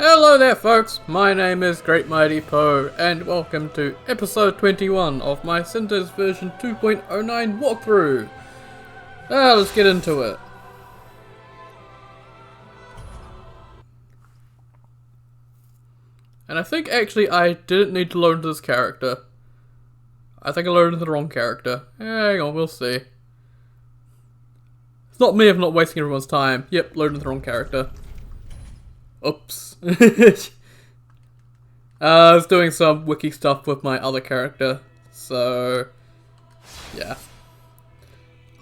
Hello there folks, my name is Great Mighty Poe, and welcome to episode 21 of my Cinders version 2.09 walkthrough. Let's get into it. And I think actually I didn't need to load into this character. I think I loaded into the wrong character. Hang on, we'll see. It's not me if I'm not wasting everyone's time. Yep, loaded into the wrong character. Oops. I was doing some wiki stuff with my other character, so yeah.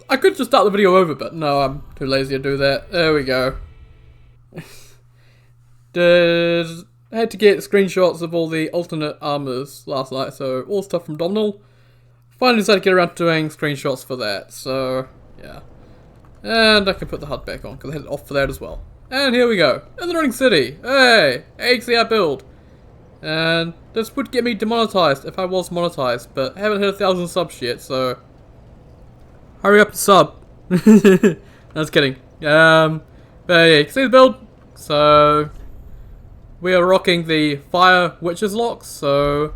I could just start the video over, but no, I'm too lazy to do that. There we go. I had to get screenshots of all the alternate armors last night, so all stuff from Domhnall. Finally decided to get around to doing screenshots for that, so yeah. And I can put the HUD back on, because I had it off for that as well. And here we go, in the running city. Hey, XCR build. And this would get me demonetized if I was monetized, but I haven't hit 1,000 subs yet, so hurry up and sub. No, just kidding. But yeah, you can see the build. So we are rocking the Fire Witches locks. So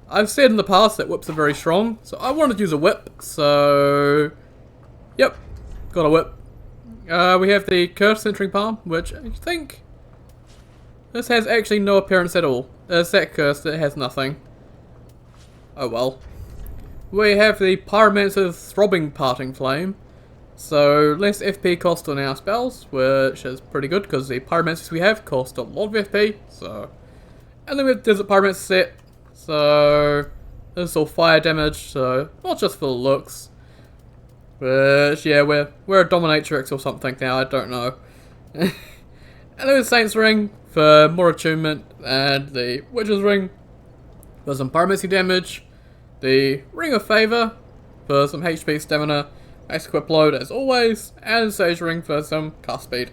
I've said in the past that whips are very strong, so I wanted to use a whip. So yep, got a whip. We have the Cursed Centering Palm, which I think this has actually no appearance at all. There's that cursed, it has nothing. Oh well. We have the Pyromancer's Throbbing Parting Flame. So less FP cost on our spells, which is pretty good because the Pyromancers we have cost a lot of FP. So, and then we have Desert Pyromancer set. So this is all fire damage, so not just for the looks. But yeah, we're a Dominatrix or something now, I don't know. And then the Saint's Ring for more attunement, and the Witch's Ring for some pyromancy damage. The Ring of Favour for some HP stamina, max equip load as always, and the Sage Ring for some cast speed.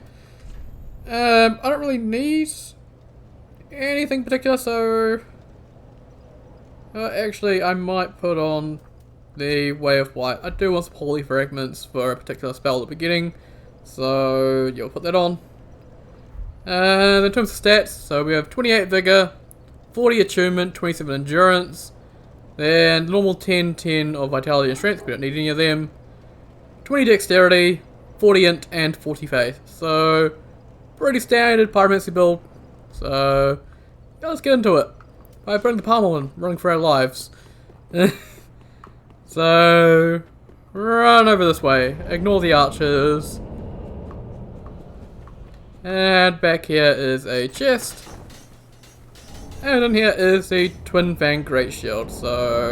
I don't really need anything particular, so actually I might put on the Way of White. I do want some holy fragments for a particular spell at the beginning, so you'll put that on. And in terms of stats, so we have 28 vigor, 40 attunement, 27 endurance, then normal 10 of vitality and strength, we don't need any of them, 20 dexterity, 40 int, and 40 faith. So pretty standard pyromancy build. So yeah, let's get into it by putting the palm on, running for our lives. So run over this way, ignore the archers, and back here is a chest, and in here is the Twin Fang Great Shield. So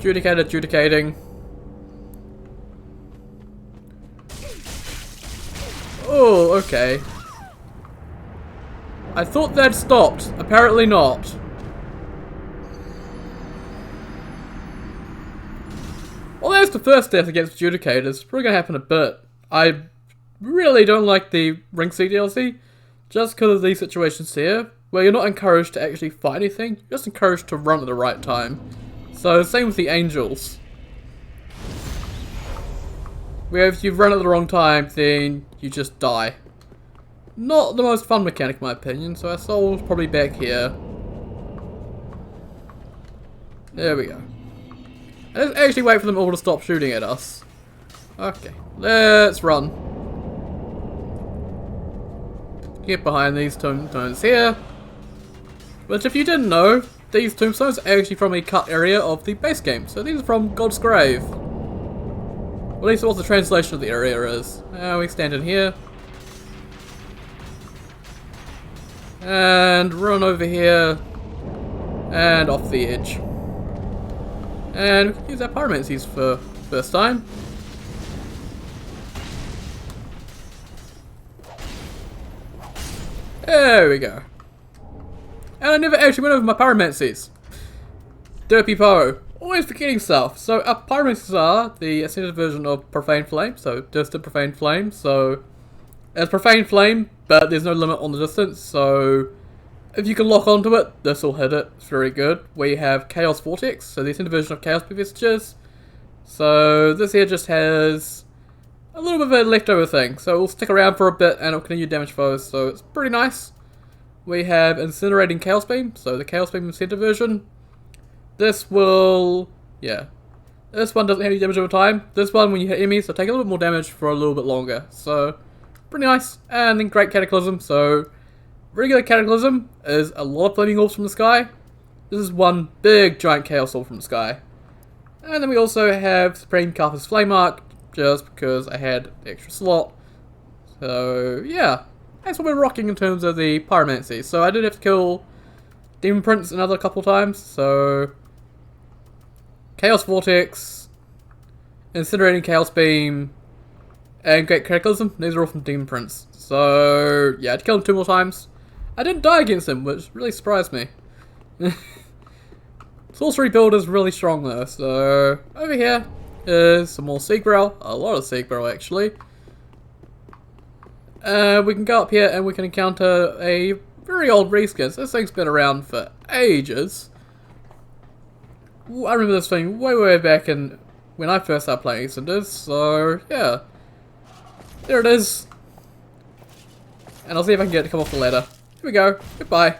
adjudicating. Oh, okay. I thought that stopped, apparently not. Well, that's the first death against Adjudicators. Probably gonna happen a bit. I really don't like the Ring C DLC, just because of these situations here, where you're not encouraged to actually fight anything, you're just encouraged to run at the right time. So, same with the Angels. Where if you run at the wrong time, then you just die. Not the most fun mechanic in my opinion, so our soul's probably back here. There we go. Let's actually wait for them all to stop shooting at us. Okay, let's run. Get behind these tombstones here. Which, if you didn't know, these tombstones are actually from a cut area of the base game. So these are from God's Grave. Or at least what the translation of the area is. We stand in here. And run over here. And off the edge. And we can use our pyromancies for first time. There we go. And I never actually went over my pyromancies. Derpy Poe. Always forgetting stuff. So our pyromancies are the ascended version of Profane Flame. So distant Profane Flame. So it's Profane Flame, but there's no limit on the distance. So if you can lock onto it, this will hit it. It's very good. We have Chaos Vortex, so the ascended version of Chaos Vestiges. So this here just has a little bit of a leftover thing. So we'll stick around for a bit and it'll continue damage foes. So it's pretty nice. We have Incinerating Chaos Beam. So the Chaos Beam Center version. This will... yeah. This one doesn't have any damage over time. This one, when you hit enemies, will take a little bit more damage for a little bit longer. So, pretty nice. And then Great Cataclysm. So, regular Cataclysm is a lot of flaming orbs from the sky. This is one big giant Chaos Orb from the sky. And then we also have Supreme Karthus Flame Arc, just because I had the extra slot. So, yeah. That's what we're rocking in terms of the Pyromancy. So, I did have to kill Demon Prince another couple times. So... Chaos Vortex, Incinerating Chaos Beam, and Great Cataclysm. These are all from Demon Prince. So, yeah, I had to kill him 2 more times. I didn't die against him, which really surprised me. Sorcery build is really strong though. So, over here is some more Seagrail. A lot of Seagrail actually. We can go up here and we can encounter a very old reskin. So this thing's been around for ages. I remember this thing way back in when I first started playing Cinders, so yeah. There it is. And I'll see if I can get it to come off the ladder. Here we go. Goodbye.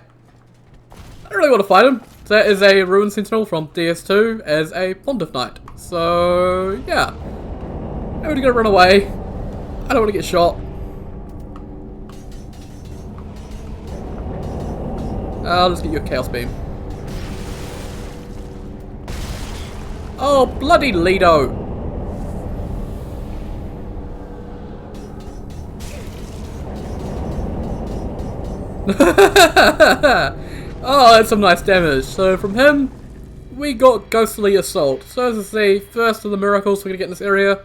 I don't really want to fight him. That is a Ruined Sentinel from DS2 as a Pontiff Knight. So yeah. I'm gonna run away. I don't want to get shot. I'll just get you a Chaos Beam. Oh, bloody Lido! Oh, that's some nice damage. So from him, we got Ghostly Assault. So this is the first of the miracles we're going to get in this area.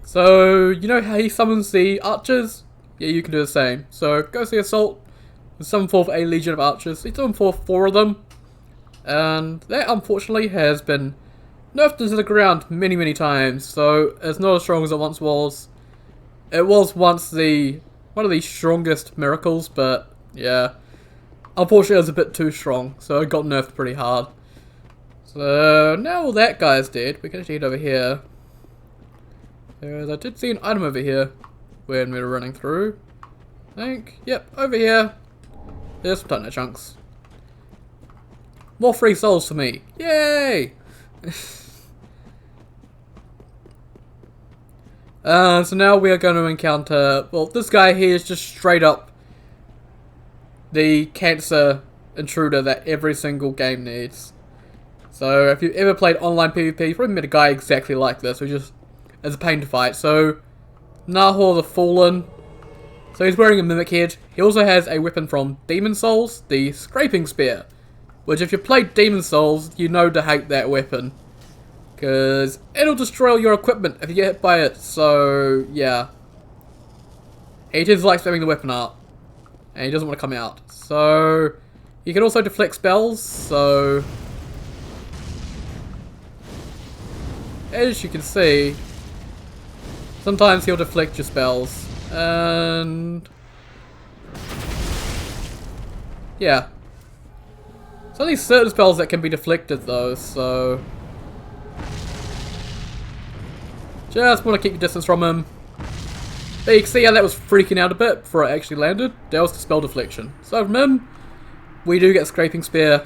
So, you know how he summons the archers? Yeah, you can do the same. So, Ghostly Assault will summon forth a legion of archers. He summoned forth 4 of them. And that, unfortunately, has been nerfed into the ground many times, so it's not as strong as it once was. It was once one of the strongest miracles, but yeah, unfortunately it was a bit too strong, so it got nerfed pretty hard. So now all that guy's dead, we can actually head over here. I did see an item over here when we were running through. I think, yep, over here. There's some Titanite chunks. More free souls for me. Yay! So now we are going to encounter, well, this guy here is just straight up the cancer intruder that every single game needs. So if you've ever played online PvP, you've probably met a guy exactly like this, who just is a pain to fight. So, Nahor the Fallen. So he's wearing a mimic head. He also has a weapon from Demon Souls, the Scraping Spear. Which, if you played Demon Souls, you know to hate that weapon. Because it'll destroy all your equipment if you get hit by it. So, yeah. He just likes spamming the weapon out. And he doesn't want to come out. So, you can also deflect spells. So, as you can see, sometimes he'll deflect your spells. And yeah. There's only certain spells that can be deflected though, so just want to keep your distance from him. But you can see how that was freaking out a bit before it actually landed. That was the spell deflection. So from him, we do get Scraping Spear.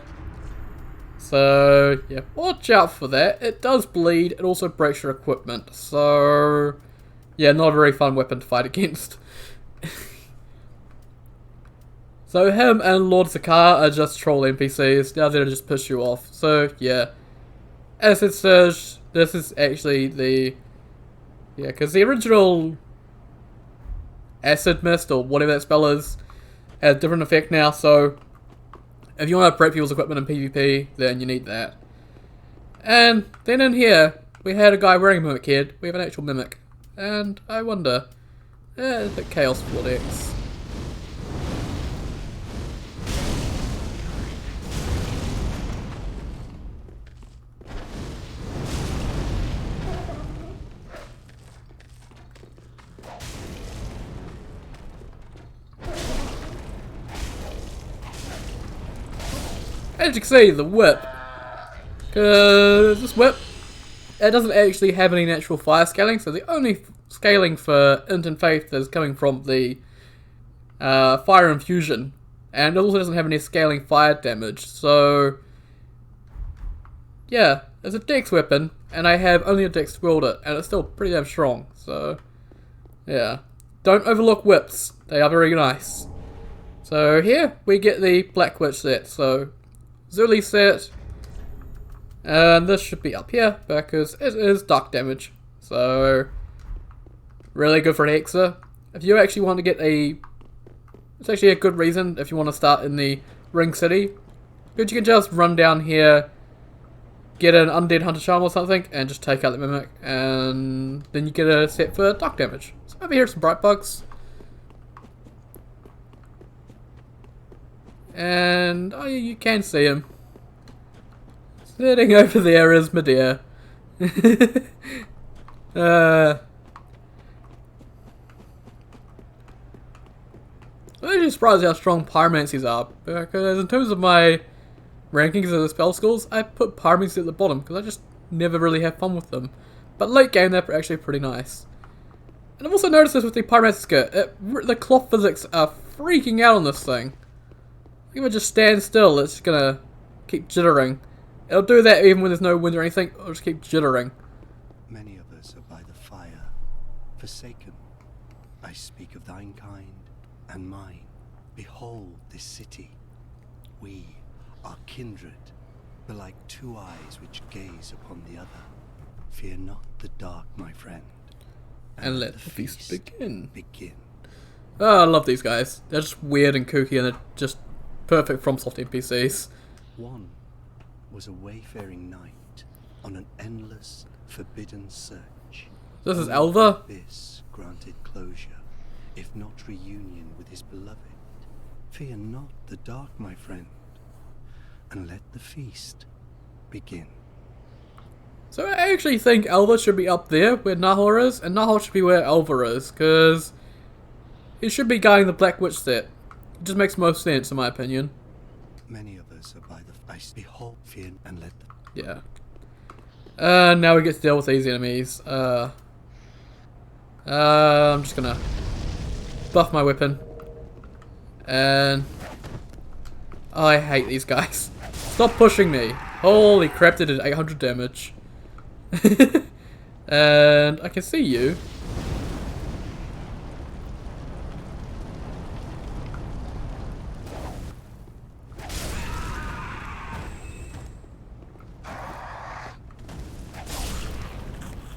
So yeah, watch out for that. It does bleed, it also breaks your equipment. So yeah, not a very fun weapon to fight against. So him and Lord Zakar are just troll NPCs. They're there to just push you off. So yeah, Acid Surge. This is actually the because the original Acid Mist or whatever that spell is has a different effect now. So if you want to break people's equipment in PvP, then you need that. And then in here we had a guy wearing a mimic head. We have an actual mimic, and I wonder, the Chaos Vortex. As you can see, the whip, because this whip, it doesn't actually have any natural fire scaling, so the only scaling for Int and Faith is coming from the Fire Infusion, and it also doesn't have any scaling fire damage, so yeah, it's a dex weapon, and I have only a dex to wield it, and it's still pretty damn strong, so yeah. Don't overlook whips, they are very nice. So here we get the Black Witch set, so Zuli set, and this should be up here because it is dark damage, so really good for an Hexa. If you actually want to get it's actually a good reason if you want to start in the Ring City, because you can just run down here, get an Undead Hunter Charm or something, and just take out the Mimic, and then you get a set for dark damage. So over here are some Bright Bugs. And, oh, you can see him. Sitting over there is Medea. I'm actually surprised how strong pyromancies are, because in terms of my rankings of the spell skills, I put pyromancy at the bottom because I just never really have fun with them. But late game, they're actually pretty nice. And I've also noticed this with the pyromancy skirt. The cloth physics are freaking out on this thing. If I just stand still, it's gonna keep jittering. It'll do that even when there's no wind or anything. It'll just keep jittering. Many of us are by the fire, forsaken. I speak of thine kind and mine. Behold this city. We are kindred, but like two eyes which gaze upon the other. Fear not the dark, my friend. And let the feast begin. Oh, I love these guys. They're just weird and kooky, and they're just perfect FromSoft NPCs. One was a wayfaring knight on an endless, forbidden search. This is Elva. Abyss granted closure, if not reunion with his beloved. Fear not the dark, my friend, and let the feast begin. So I actually think Elva should be up there where Nahor is, and Nahor should be where Elva is, because he should be guiding the Black Witch set. It just makes most sense in my opinion. Many of us are by the ice. Behold, fear, and let them. Yeah. Now we get to deal with these enemies. I'm just gonna buff my weapon. And I hate these guys. Stop pushing me. Holy crap, they did 800 damage. And I can see you.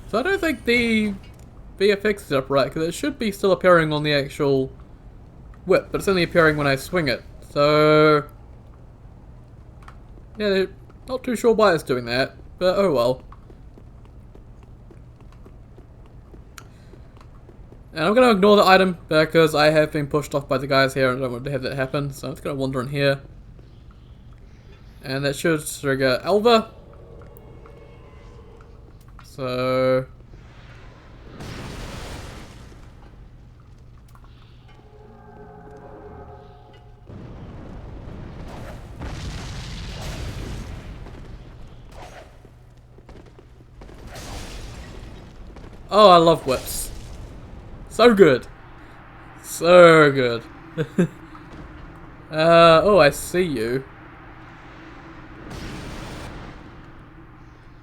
So I don't think the VFX is up right, because it should be still appearing on the actual whip, but it's only appearing when I swing it. So yeah, not too sure why it's doing that, but oh well. And I'm going to ignore the item because I have been pushed off by the guys here and I don't want to have that happen, so I'm just going to wander in here. And that should trigger Elva. So oh, I love whips. So good. So good. Oh, I see you.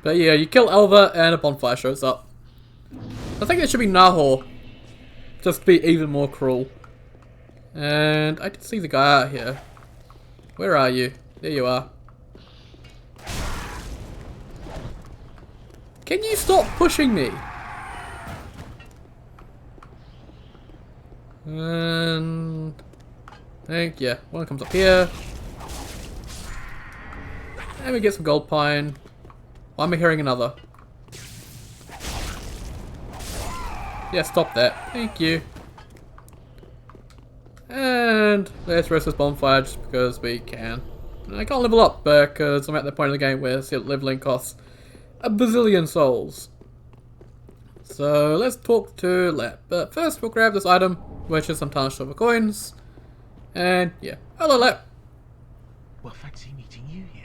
But yeah, you kill Elva and a bonfire shows up. I think it should be Nahor. Just to be even more cruel. And I can see the guy out here. Where are you? There you are. Can you stop pushing me? And thank you. One comes up here. And we get some gold pine. Why am I hearing another? Yeah, stop that. Thank you. And let's rest this bonfire just because we can. And I can't level up because I'm at the point of the game where leveling costs a bazillion souls. So let's talk to Lap. But first we'll grab this item, which is some tarnished silver coins. And yeah. Hello, Lap. Well, fancy meeting you here.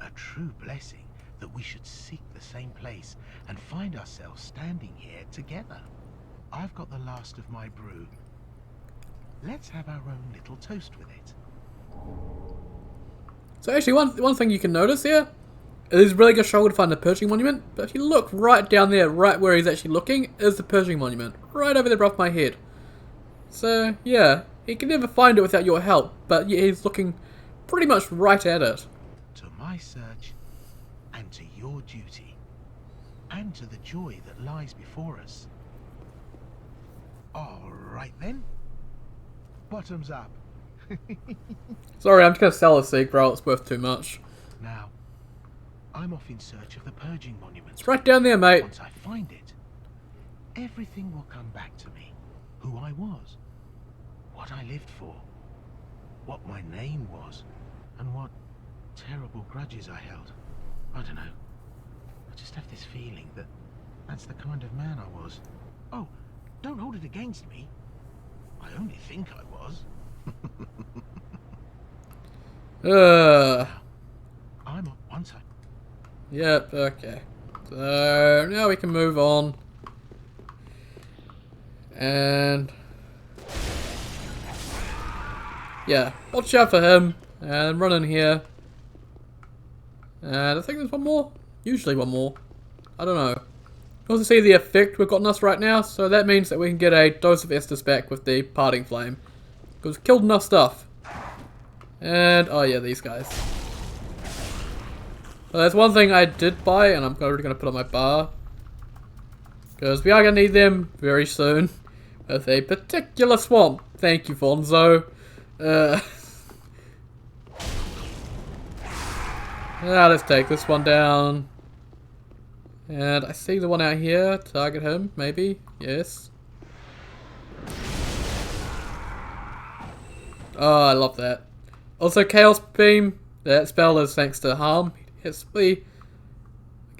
A true blessing that we should seek the same place and find ourselves standing here together. I've got the last of my brew. Let's have our own little toast with it. So actually, one thing you can notice here, it is really good struggle to find the Purging Monument, but if you look right down there, right where he's actually looking, is the Purging Monument. Right over there above my head. So, yeah, he can never find it without your help, but yeah, he's looking pretty much right at it. To my search, and to your duty, and to the joy that lies before us. All right then. Bottoms up. Sorry, I'm just going to sell a seek, bro. It's worth too much. Now, I'm off in search of the Purging Monument. It's right down there, mate. Once I find it, everything will come back to me. Who I was, what I lived for, what my name was, and what terrible grudges I held. I don't know. I just have this feeling that that's the kind of man I was. Oh, don't hold it against me. I only think I was. I'm on time. Yep, okay. So, now we can move on. And... yeah, watch out for him. And run in here. And I think there's one more. Usually one more. I don't know. You also see the effect we've got on us right now. So that means that we can get a dose of Estus back with the Parting Flame. Because we've killed enough stuff. And, oh yeah, these guys. Well, there's one thing I did buy, and I'm already going to put on my bar. Because we are going to need them very soon. With a particular swamp. Thank you, Fonzo. Let's take this one down. And I see the one out here. Target him, maybe. Yes. Oh, I love that. Also, Chaos Beam. That spell is thanks to Harm. It's I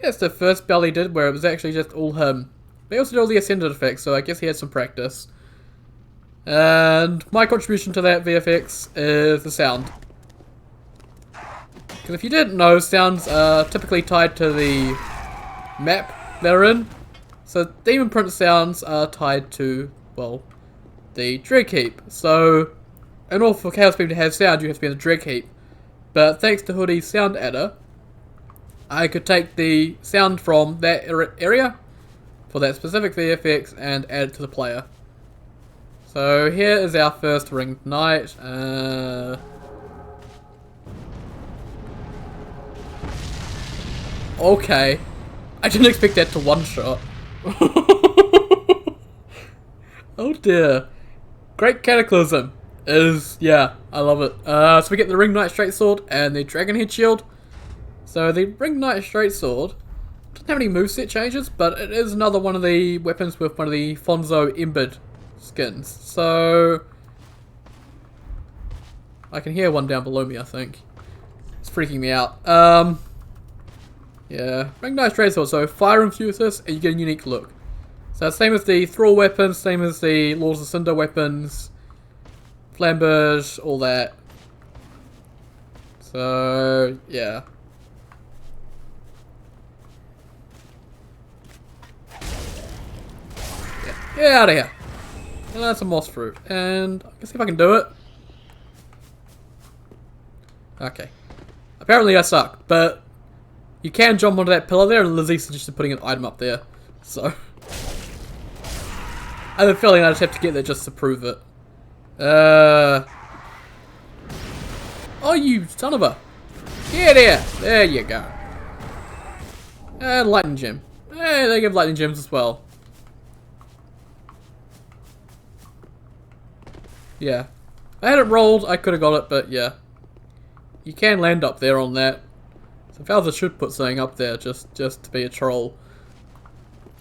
guess the first spell he did where it was actually just all him. But he also did all the Ascended effects, so I guess he had some practice. And my contribution to that VFX is the sound. Because if you didn't know, sounds are typically tied to the map they're in. So Demon Prince sounds are tied to, well, the Dread Heap. So in order for Chaos Beam to have sound, you have to be in the Dread Heap. But thanks to Hoodie's sound adder, I could take the sound from that area for that specific VFX and add it to the player. So here is our first Ringed Knight. Okay. I didn't expect that to one-shot. Oh dear. Great Cataclysm is, yeah, I love it. So we get the Ringed Knight Straight Sword and the Dragonhead Shield. So the Ringed Knight Straight Sword doesn't have any moveset changes, but it is another one of the weapons with one of the Fonzo Embered skins. So I can hear one down below me, I think. It's freaking me out. Yeah, Ringed Knight Straight Sword. So fire infuse this and you get a unique look. So same as the Thrall weapons, same as the Lords of Cinder weapons, Flamberge, all that. So yeah. Get out of here. And that's a moss fruit. And I can see if I can do it. Okay. Apparently I suck, but you can jump onto that pillar there, and Lizzie suggested putting an item up there. So I have a feeling I just have to get there just to prove it. Oh, you son of a... Get here! There you go. And lightning gem. Hey, they give lightning gems as well. Yeah. If I had it rolled, I could have got it, but yeah. You can land up there on that. So Bowser should put something up there just to be a troll.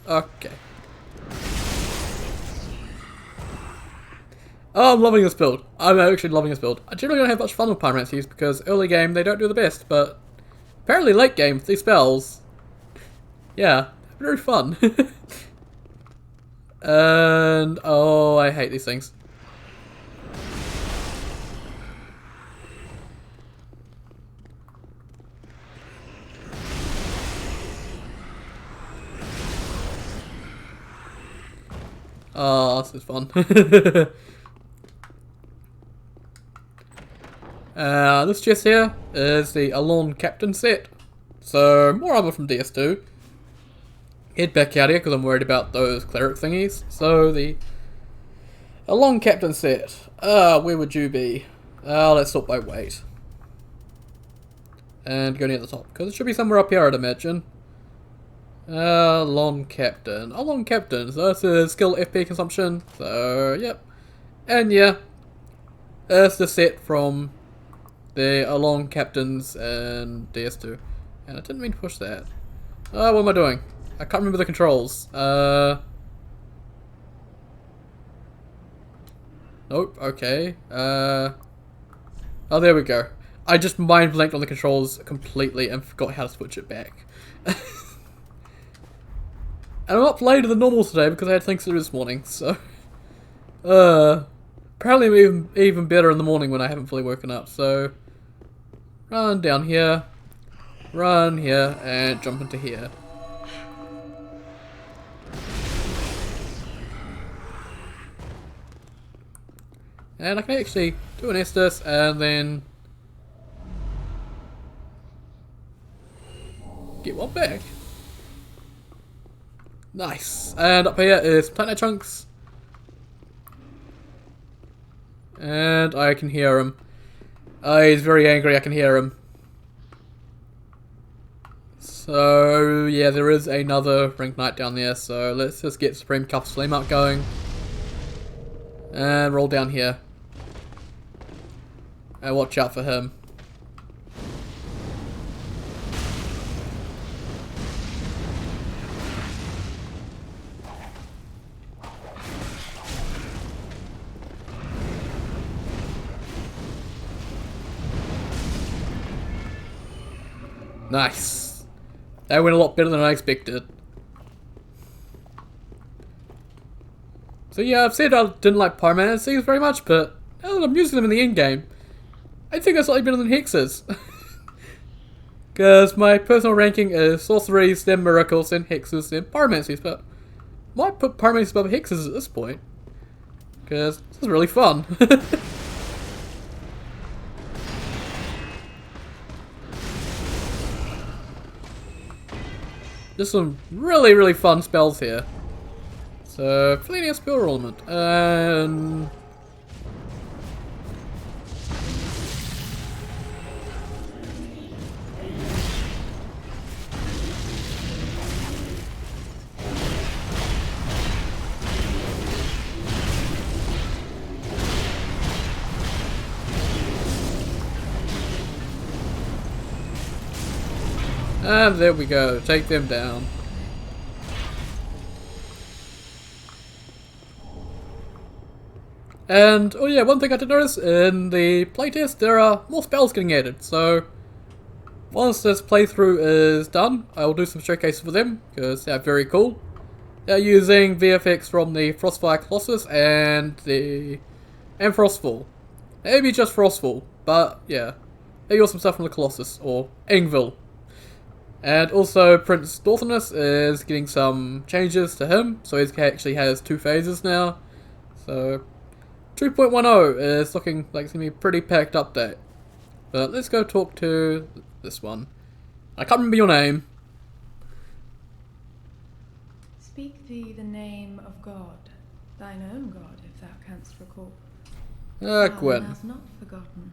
Okay. Oh, I'm loving this build. I'm actually loving this build. I generally don't have much fun with Pyromancies because early game they don't do the best, but apparently late game, these spells, yeah, very fun. And, oh, I hate these things. Oh, this is fun. This chest here is the Alon Captain set. So, more armor from DS2. Head back out here because I'm worried about those cleric thingies. So, the Alon Captain set. Where would you be? Let's sort by weight. And go near the top, because it should be somewhere up here, I'd imagine. Alon Captain. Alon Captain. So, this is skill FP consumption. So, yep. And yeah. That's the set from the Alon Captains and DS2. And I didn't mean to push that. What am I doing? I can't remember the controls. Nope, okay. Oh, there we go. I just mind blanked on the controls completely and forgot how to switch it back. And I'm up later than normal today because I had things to do this morning, so... apparently I'm even better in the morning when I haven't fully woken up, so... Run down here. Run here, and jump into here. And I can actually do an Estus and then get one back. Nice. And up here is Planet Chunks. And I can hear him. He's very angry, I can hear him. So, yeah, there is another Ring Knight down there, so let's just get Supreme Cuff Flame Out going. And roll down here. And watch out for him. Nice. That went a lot better than I expected. So yeah, I've said I didn't like Pyromancies very much, but now that I'm using them in the end game, I think they're slightly better than Hexes. Because my personal ranking is Sorceries, then Miracles, then Hexes, then Pyromancies, but I might put Pyromancies above Hexes at this point. Because this is really fun. Just some really, really fun spells here. So, Fleeting Spell Element, and... And there we go, take them down. And, oh yeah, one thing I did notice, in the playtest there are more spells getting added, so once this playthrough is done, I will do some showcases for them, because they're very cool. They're using VFX from the Frostfire Colossus and Frostfall. Maybe just Frostfall, but yeah, they use some stuff from the Colossus, or Engville. And also Prince Dorthinus is getting some changes to him, so he actually has 2 phases now. So 2.10 is looking like it's going to be a pretty packed update. But let's go talk to this one. I can't remember your name. Speak thee the name of God, thine own God, if thou canst recall. Gwen. Thou hast not forgotten.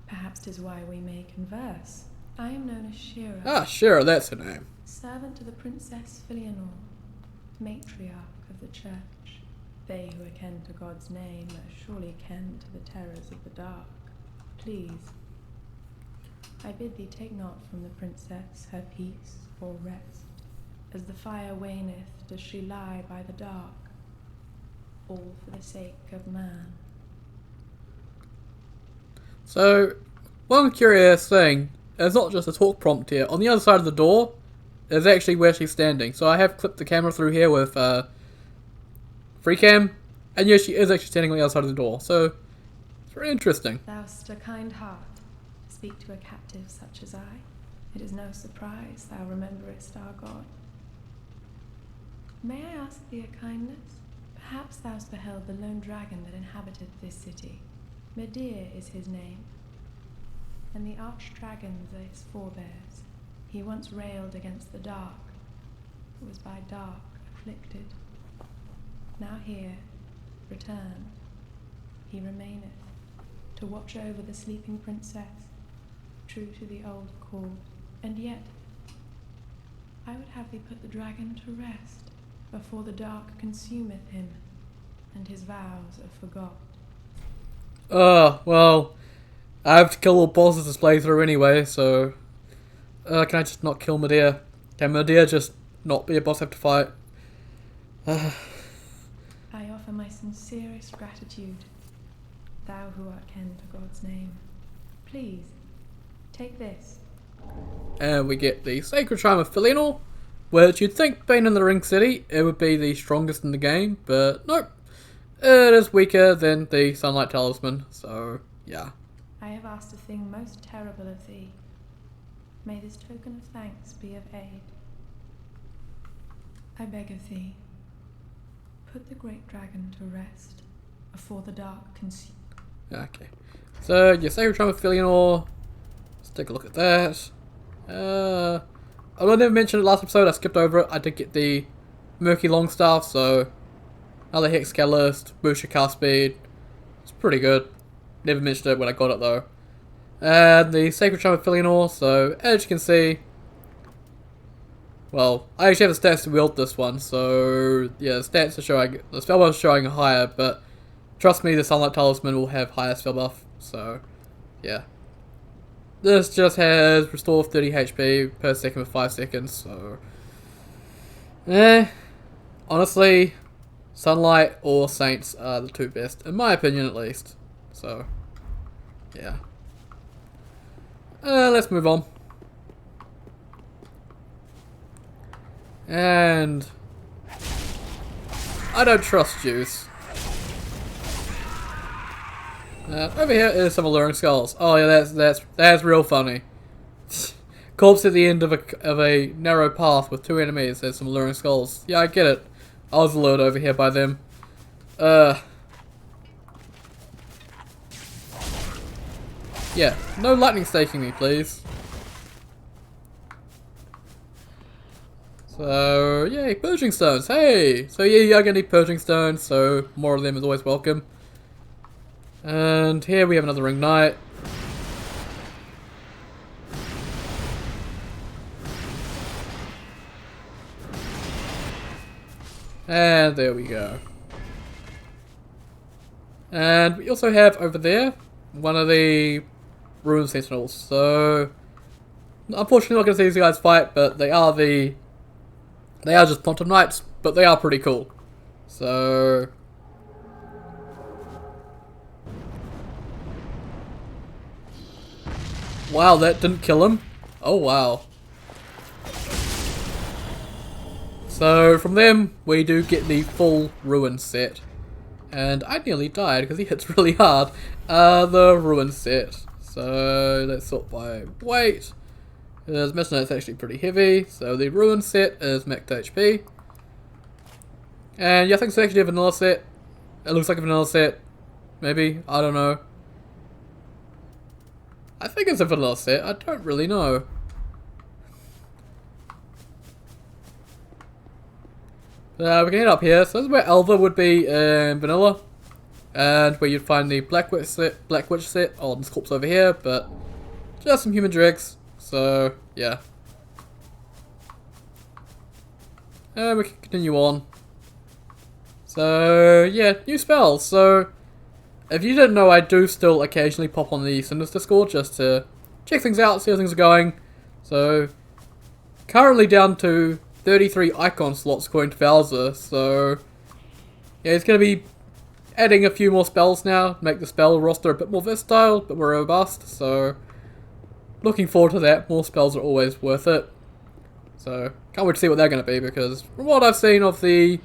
Perhaps 'tis why we may converse. I am known as Shira. Ah, Shira, that's her name. Servant to the Princess Filianor, matriarch of the church. They who are ken to God's name are surely ken to the terrors of the dark. Please, I bid thee take not from the princess her peace or rest. As the fire waneth, does she lie by the dark, all for the sake of man. So, one curious thing, there's not just a talk prompt here. On the other side of the door is actually where she's standing. So I have clipped the camera through here with free cam, and yes, she is actually standing on the other side of the door. So it's very interesting. Thou'st a kind heart, speak to a captive such as I. It is no surprise thou rememberest our God. May I ask thee a kindness? Perhaps thou'st beheld the lone dragon that inhabited this city. Medir is his name, and the arch-dragons are his forebears. He once railed against the dark, but was by dark afflicted. Now here, returned, he remaineth, to watch over the sleeping princess, true to the old call. And yet, I would have thee put the dragon to rest, before the dark consumeth him, and his vows are forgot. Well, I have to kill all bosses this playthrough anyway, so... can I just not kill Medir? Can Medir just not be a boss I have to fight? I offer my sincerest gratitude, thou who art ken to God's name. Please, take this. And we get the Sacred Shrine of Felinor, which you'd think, being in the Ring City, it would be the strongest in the game, but nope. It is weaker than the Sunlight Talisman, so yeah. I have asked a thing most terrible of thee. May this token of thanks be of aid. I beg of thee, put the great dragon to rest, before the dark consume. Okay. So, your Sacred Shrine of Felinor. Let's take a look at that. I never mentioned it last episode, I skipped over it. I did get the Murky Longstaff, so another Hex Catalyst, boost your cast speed. It's pretty good. Never mentioned it when I got it though. And the Sacred Shrine of Felinor, so as you can see, well, I actually have the stats to wield this one, so yeah, the stats are showing, the spell buff is showing higher, but trust me, the Sunlight Talisman will have higher spell buff, so yeah. This just has restore 30 HP per second for 5 seconds, so... honestly, Sunlight or Saints are the two best, in my opinion at least. So, yeah. Let's move on. And... I don't trust Juice. Over here is some alluring skulls. Oh yeah, that's real funny. Corpse at the end of a narrow path with two enemies. There's some alluring skulls. Yeah, I get it. I was lured over here by them. Yeah, no lightning staking me, please. So yay, Purging Stones. Hey, so yeah, you're gonna need Purging Stones. So more of them is always welcome. And here we have another Ring Knight. And there we go. And we also have over there one of the Ruined Sentinels. So unfortunately not going to see these guys fight, but they are just Quantum Knights, but they are pretty cool. So wow, that didn't kill him. Oh wow. So from them we do get the full Ruin set. And I nearly died because he hits really hard. The Ruin set. So let's sort by weight. As mentioned, it's actually pretty heavy. So the Ruin set is max HP. And yeah, I think it's actually a vanilla set. It looks like a vanilla set. Maybe, I don't know. I think it's a vanilla set, I don't really know. We can head up here, so this is where Elva would be in vanilla. And where you'd find the Black Witch set on this corpse over here, but just some human dregs, so yeah. And we can continue on. So yeah, new spells. So if you didn't know, I do still occasionally pop on the Cinders Discord just to check things out, see how things are going. So currently down to 33 icon slots according to Bowser, so yeah, he's going to be adding a few more spells now, make the spell roster a bit more versatile, a bit more robust, so looking forward to that. More spells are always worth it. So can't wait to see what they're going to be, because from what I've seen of the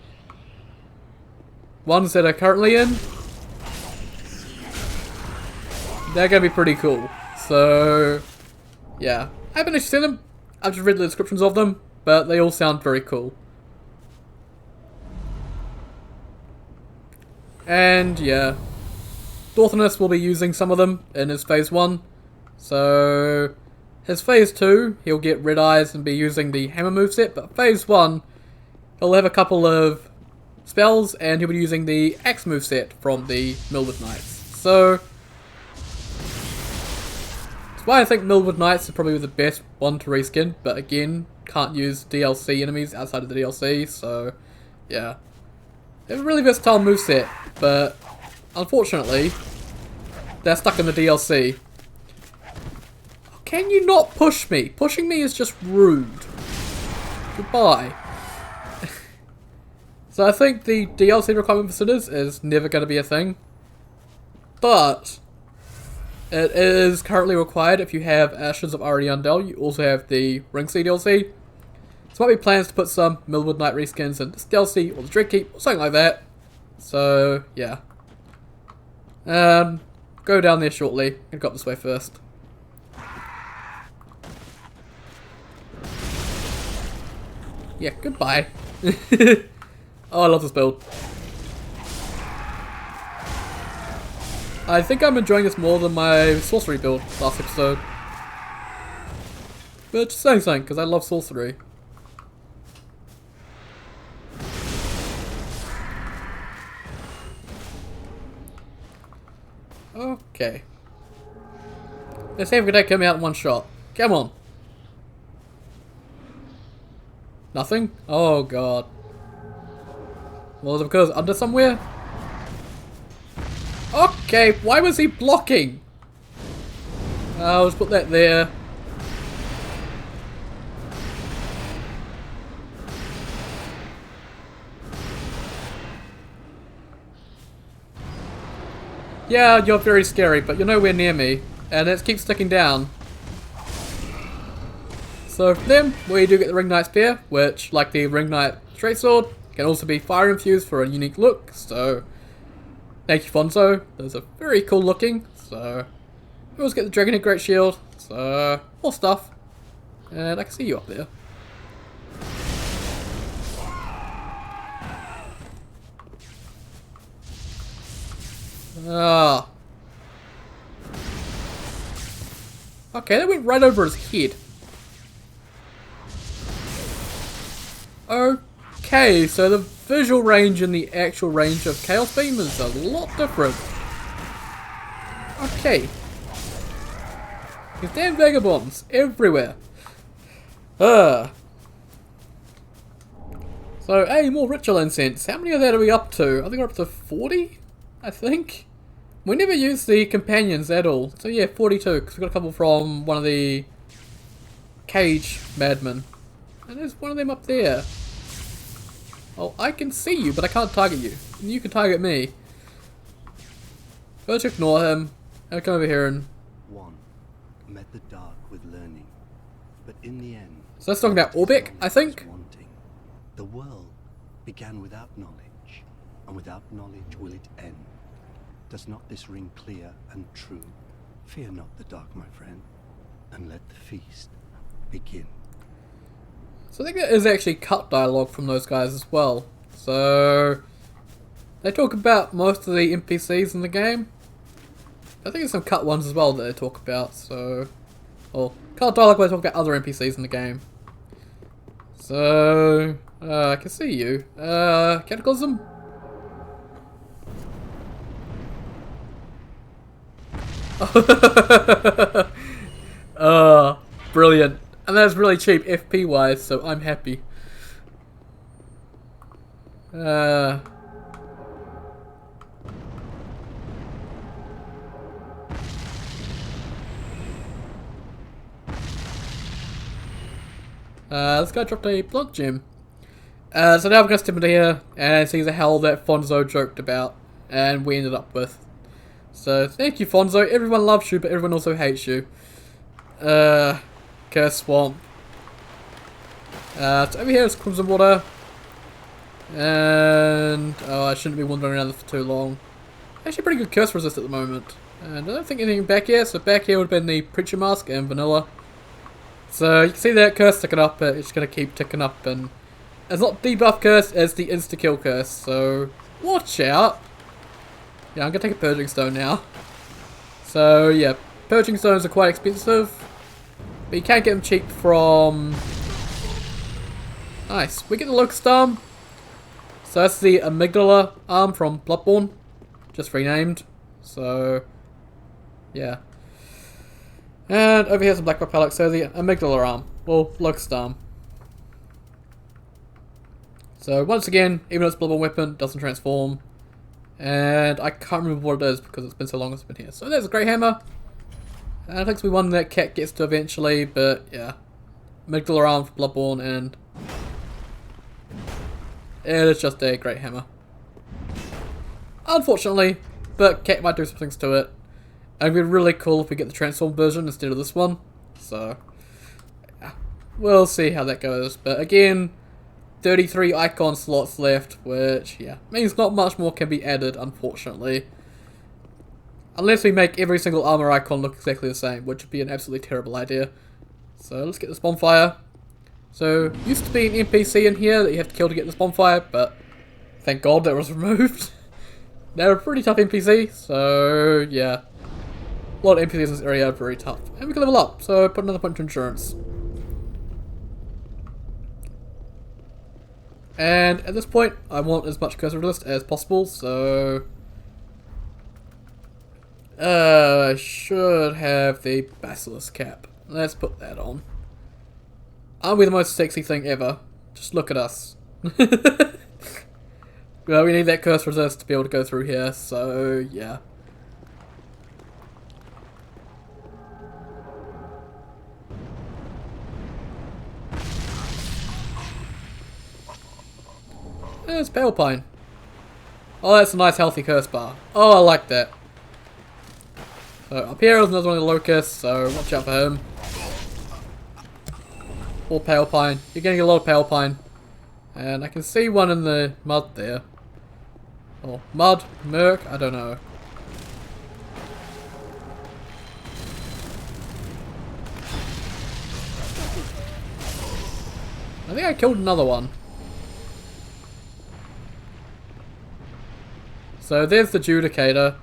ones that are currently in, they're going to be pretty cool. So yeah, I haven't actually seen them, I've just read the descriptions of them, but they all sound very cool. And yeah, Dorthinus will be using some of them in his phase 1. So his phase 2, he'll get Red Eyes and be using the Hammer moveset, but phase 1, he'll have a couple of spells and he'll be using the Axe moveset from the Millwood Knights. So that's why I think Millwood Knights is probably the best one to reskin, but again, can't use DLC enemies outside of the DLC, so yeah. They have a really versatile moveset, but unfortunately, they're stuck in the DLC. Can you not push me? Pushing me is just rude. Goodbye. So I think the DLC requirement for Cinders is never going to be a thing. But it is currently required if you have Ashes of Ari Undel. You also have the Ring C DLC. So might be plans to put some Millwood Knight reskins in this DLC or the Dreadkeep or something like that. So yeah. Go down there shortly. I'm gonna go up this way first. Yeah, goodbye. Oh, I love this build. I think I'm enjoying this more than my sorcery build last episode. But just saying something, because I love sorcery. Okay. Let's see if we can take him out in one shot. Come on. Nothing? Oh god. Well, is it because under somewhere? Okay, why was he blocking? I'll just put that there. Yeah, you're very scary, but you're nowhere near me. And it keeps sticking down. So for them, we do get the Ring Knight Spear, which, like the Ring Knight Straight Sword, can also be fire infused for a unique look. So, thank you, Fonzo. Those are very cool looking. So, we also get the Dragonite Great Shield. So, more stuff. And I can see you up there. Ah. Okay, that went right over his head. Okay, so the visual range and the actual range of Chaos Beam is a lot different. Okay. These damn vagabonds everywhere. So, hey, more ritual incense. How many of that are we up to? I think we're up to 40, I think. We never use the companions at all. So yeah, 42, because we got a couple from one of the cage madmen. And there's one of them up there. Oh, I can see you, but I can't target you. And you can target me. Go to ignore him. I'll come over here and... One met the dark with learning, but in the end... So that's talking about Orbeck, I think? Wanting. The world began without knowledge, and without knowledge will it end. Does not this ring clear and true? Fear not the dark, my friend, and let the feast begin. So I think that is actually cut dialogue from those guys as well. So they talk about most of the NPCs in the game. I think there's some cut ones as well that they talk about. So, well, cut dialogue where they talk about other NPCs in the game. So I can see you. Cataclysm. Brilliant. And that's really cheap FP wise, so I'm happy. This guy dropped a blood gem. So now we're gonna step into here and see the hell that Fonzo joked about, and we ended up with. So thank you, Fonzo. Everyone loves you, but everyone also hates you. Curse Swamp. So over here is Crimson Water. And oh, I shouldn't be wandering around this for too long. Actually pretty good curse resist at the moment. And I don't think anything back here, so back here would have been the Preacher Mask and Vanilla. So you can see that curse ticking up, but it's gonna keep ticking up, and it's not debuff curse, it's the insta-kill curse, so watch out. Yeah, I'm gonna take a Purging Stone now. So yeah, Purging Stones are quite expensive, but you can't get them cheap from... Nice, we get the Locust Arm. So that's the Amygdala Arm from Bloodborne, just renamed. So yeah. And over here's the Black Relic, so the Amygdala Arm, or Locust Arm. So once again, even though it's a Bloodborne weapon, it doesn't transform. And I can't remember what it is because it's been so long since it's been here. So there's a Great Hammer. And I think it's the one that Cat gets to eventually, but yeah. Amygdala Arm for Bloodborne, and it is just a Great Hammer. Unfortunately, but Cat might do some things to it. And it'd be really cool if we get the transform version instead of this one. So yeah, we'll see how that goes. But again, 33 icon slots left, which, yeah, means not much more can be added, unfortunately. Unless we make every single armor icon look exactly the same, which would be an absolutely terrible idea. So let's get this bonfire. So, used to be an NPC in here that you have to kill to get this bonfire, but thank God that was removed. They're a pretty tough NPC, so yeah. A lot of NPCs in this area are very tough. And we can level up, so put another point to insurance. And at this point, I want as much cursor resist as possible, so... I should have the Basilisk cap. Let's put that on. Aren't we the most sexy thing ever? Just look at us. Well, we need that curse resist to be able to go through here, so yeah. There's Pale Pine. Oh, that's a nice healthy curse bar. Oh, I like that. So up here is another one of the locusts, so watch out for him. Or Pale Pine. You're getting a lot of Pale Pine. And I can see one in the mud there. Or mud, murk, I don't know. I think I killed another one. So there's the Judicator.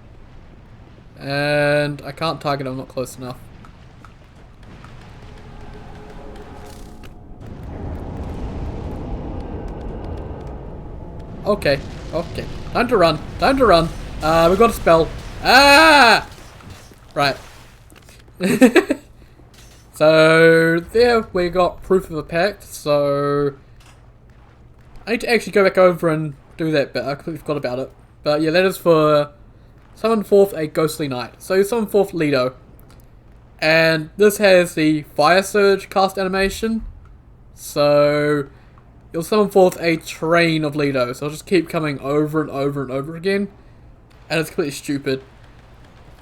And I can't target him, I'm not close enough. Okay, okay. Time to run. Time to run. We've got a spell. Ah! Right. So, there we got proof of a pact, so... I need to actually go back over and do that bit. I completely forgot about it. But yeah, that is for... Summon forth a Ghostly Knight. So you summon forth Lido. And this has the Fire Surge cast animation. So... You'll summon forth a train of Lido, so it'll just keep coming over and over and over again. And it's completely stupid.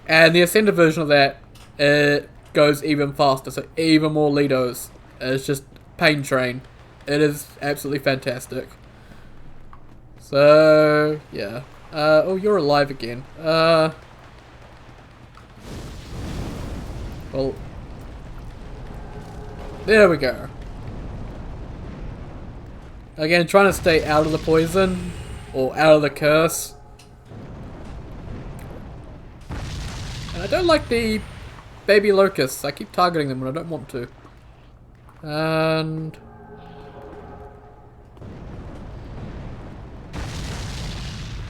And the Ascender version of that, it goes even faster, so even more Lidos. It's just Pain Train. It is absolutely fantastic. So, yeah. Oh, you're alive again. Well... There we go. Again, trying to stay out of the poison, or out of the curse. And I don't like the baby locusts. I keep targeting them when I don't want to. And...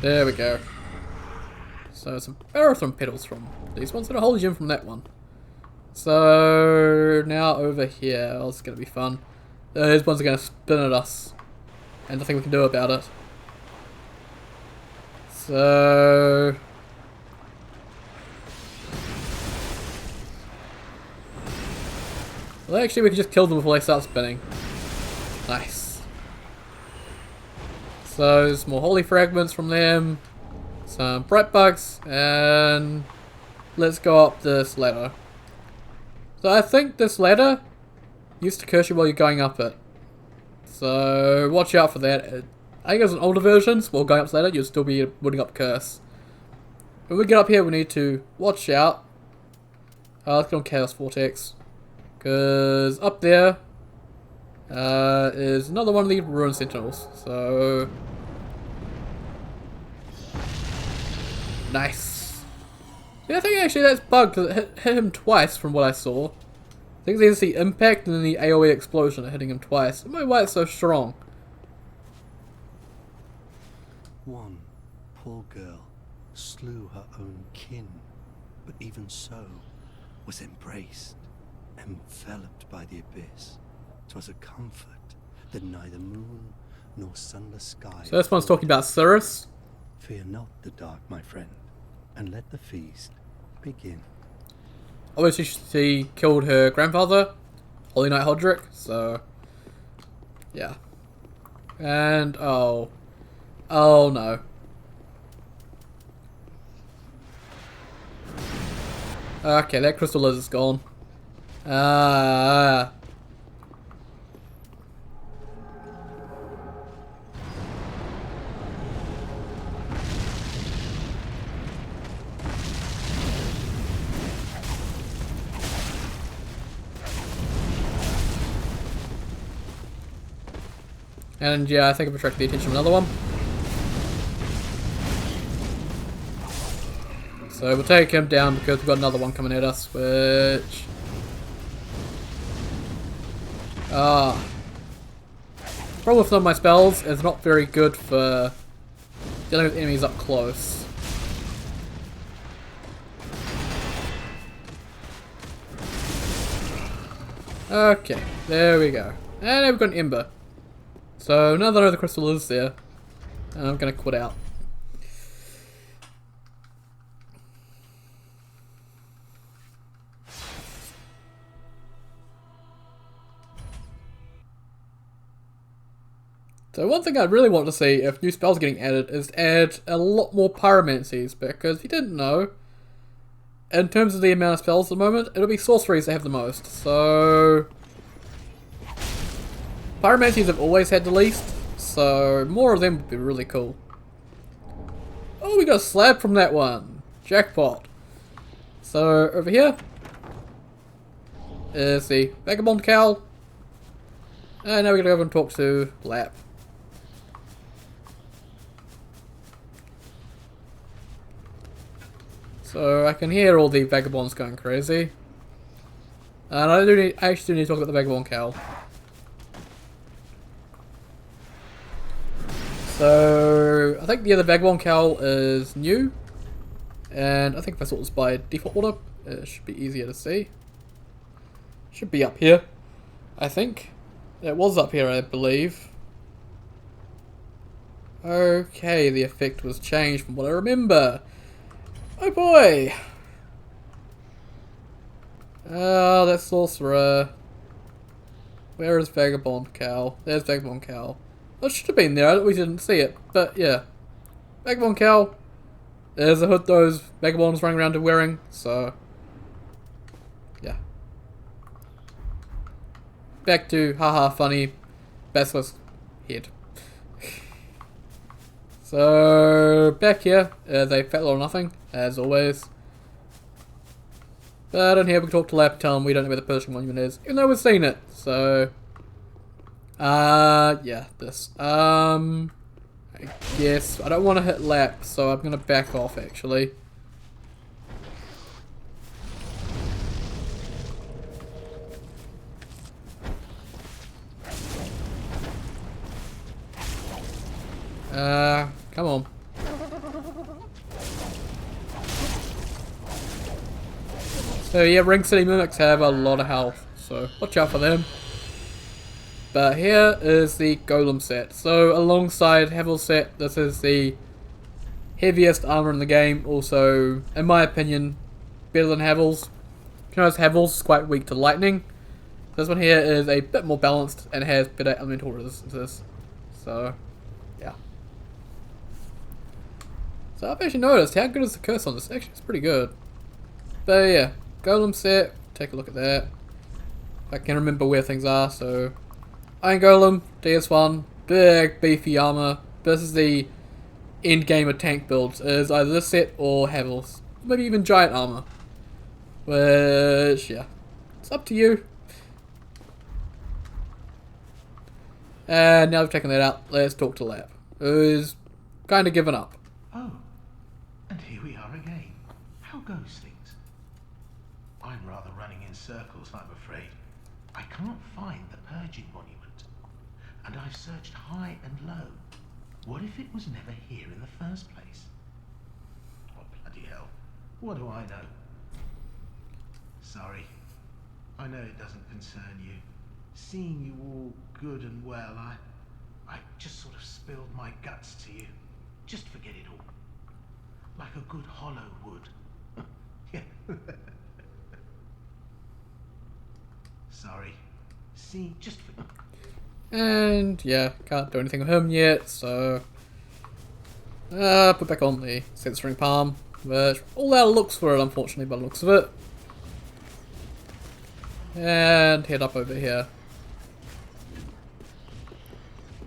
there we go. So some Barathrum petals from these ones, and a whole gem from that one. So now over here, oh, it's gonna be fun. Those ones are gonna spin at us. And nothing we can do about it. So... well, actually we can just kill them before they start spinning. Nice. So, there's more holy fragments from them. Some bright bugs. And... let's go up this ladder. So I think this ladder used to curse you while you're going up it. So, watch out for that. I think there's an older version, so while going up this ladder, you'll still be putting up curse. When we get up here, we need to watch out. Let's get on Chaos Vortex. Because up there is another one of the Ruined Sentinels. So... Nice. Yeah, I think actually that's bugged because it hit him twice from what I saw. I think there's the impact and then the AoE explosion hitting him twice. I don't know why it's so strong. One poor girl slew her own kin, but even so was embraced, enveloped by the abyss. 'Twas a comfort that neither moon nor sunless sky. So this one's talking about Cinders. Fear not the dark, my friend, and let the feast begin. Obviously she killed her grandfather, Holy Knight Hodrick, so yeah. And oh no. Okay, that crystal lizard's gone. And yeah, I think I've attracted the attention of another one. So we'll take him down because we've got another one coming at us, which... problem with some of my spells is not very good for dealing with enemies up close. Okay, there we go. And now we've got an Ember. So now that I know the crystal is there, I'm going to quit out. So one thing I really want to see if new spells are getting added is add a lot more pyromancies, because if you didn't know, in terms of the amount of spells at the moment, it'll be sorceries that have the most. So pyromancies have always had the least, so more of them would be really cool. Oh, we got a slab from that one. Jackpot. So over here is the Vagabond Cowl. And now we're going to go over and talk to Lap. So I can hear all the vagabonds going crazy. And I actually do need to talk about the Vagabond Cowl. So I think the other Vagabond Cowl is new. And I think if I sort this by default order, it should be easier to see. Should be up here, I think. It was up here, I believe. Okay, the effect was changed from what I remember. Oh boy! Oh, that's Sorcerer. Where is Vagabond Cowl? There's Vagabond Cowl. Oh, it should have been there, we didn't see it. But yeah. Vagabond Cowl. There's a hood those Vagabonds running around and wearing, so... yeah. Back to haha funny Basilisk head. So back here is a fat little nothing, as always. But in here we can talk to Lap, tell him we don't know where the Purging Monument is, even though we've seen it. So yeah, this. I guess I don't want to hit Lap, so I'm gonna back off actually. Come on. So yeah, Ring City Mimics have a lot of health, so watch out for them. But here is the Golem Set. So alongside Havel's set, this is the heaviest armor in the game. Also, in my opinion, better than Havel's. You notice Havel's is quite weak to lightning. This one here is a bit more balanced and has better elemental resistances. So, yeah. So I've actually noticed how good is the curse on this. Actually, it's pretty good. But yeah, Golem Set. Take a look at that. I can remember where things are. So, Iron Golem, DS1, big beefy armor. This is the end game of tank builds. Is either this set or Havel's. Maybe even giant armor. Which, yeah, it's up to you. And now we've taken that out, let's talk to Lap, who's kind of given up. Oh, and here we are goes things? I'm rather running in circles, I'm afraid. I can't find the Purging Monument, and I've searched high and low. What if it was never here in the first place? Oh, bloody hell. What do I know? Sorry. I know it doesn't concern you. Seeing you all good and well, I just sort of spilled my guts to you. Just forget it all. Like a good hollow would. Yeah. Sorry. See, just forget. And yeah, can't do anything with him yet, so put back on the censoring palm, which all out looks for it, unfortunately, by the looks of it. And head up over here.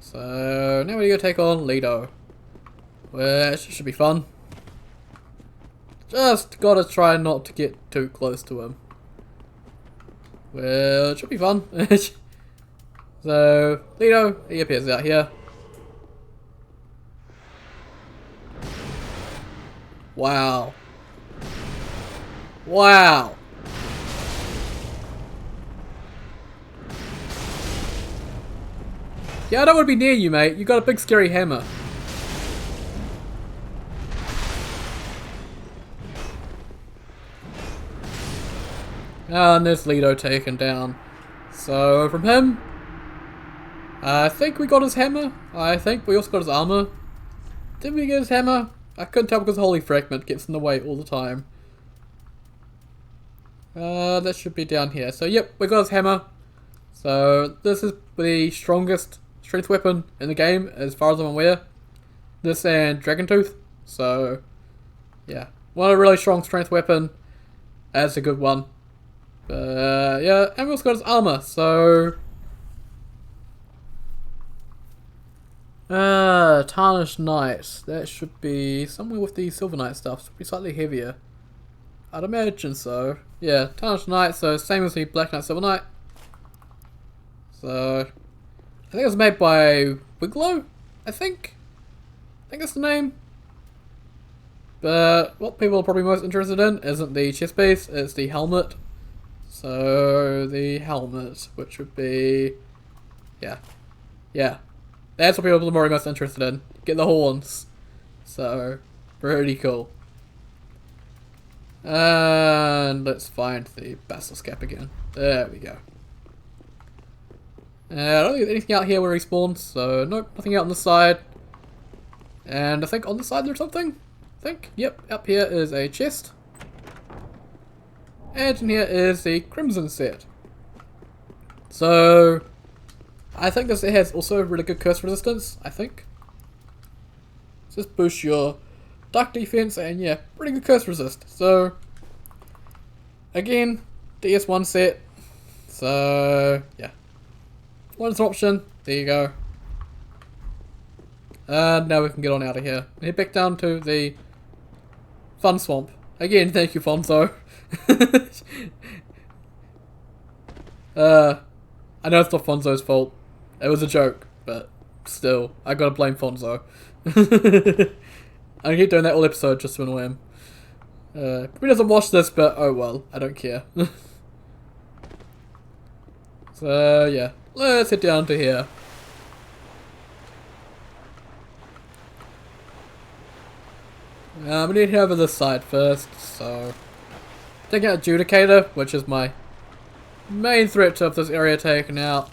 So now we go take on Lido, which should be fun. Just gotta try not to get too close to him. Well, it should be fun. So, Lido, he appears out here. Wow. Wow. Yeah, I don't want to be near you, mate. You got a big scary hammer. And there's Lido taken down. So, from him, I think we got his hammer. I think we also got his armor. Did we get his hammer? I couldn't tell because the Holy Fragment gets in the way all the time. That should be down here. So, yep, we got his hammer. So, this is the strongest strength weapon in the game, as far as I'm aware. This and Dragon Tooth. So, yeah. One a really strong strength weapon. That's a good one. Yeah, and we also got his armor, so... Tarnished Knight. That should be somewhere with the Silver Knight stuff. Should be slightly heavier. I'd imagine so. Yeah, Tarnished Knight, so same as the Black Knight Silver Knight. So... I think it was made by Wiglow, I think that's the name. But what people are probably most interested in isn't the chest piece, it's the helmet. So, the helmet, which would be... Yeah. That's what people are probably most interested in. Get the horns. So, pretty cool. And let's find the Basilisk Cap again. There we go. I don't think there's anything out here where he spawns, so nope, nothing out on the side. And I think on the side there's something. Yep, up here is a chest. And in here is the Crimson Set. So, I think this has also really good curse resistance, I think. Just boost your dark defense and yeah, pretty good curse resist. So, again, DS1 set. So, yeah. One's an option. There you go. And now we can get on out of here. Head back down to the Fun Swamp. Again, thank you, Fonzo. I know it's not Fonzo's fault. It was a joke, but still, I gotta blame Fonzo. I keep doing that all episode just to annoy him. He doesn't watch this, but oh well, I don't care. So yeah, let's head down to here. We need to head over this side first, so... Take out Adjudicator, which is my main threat to have this area taken out.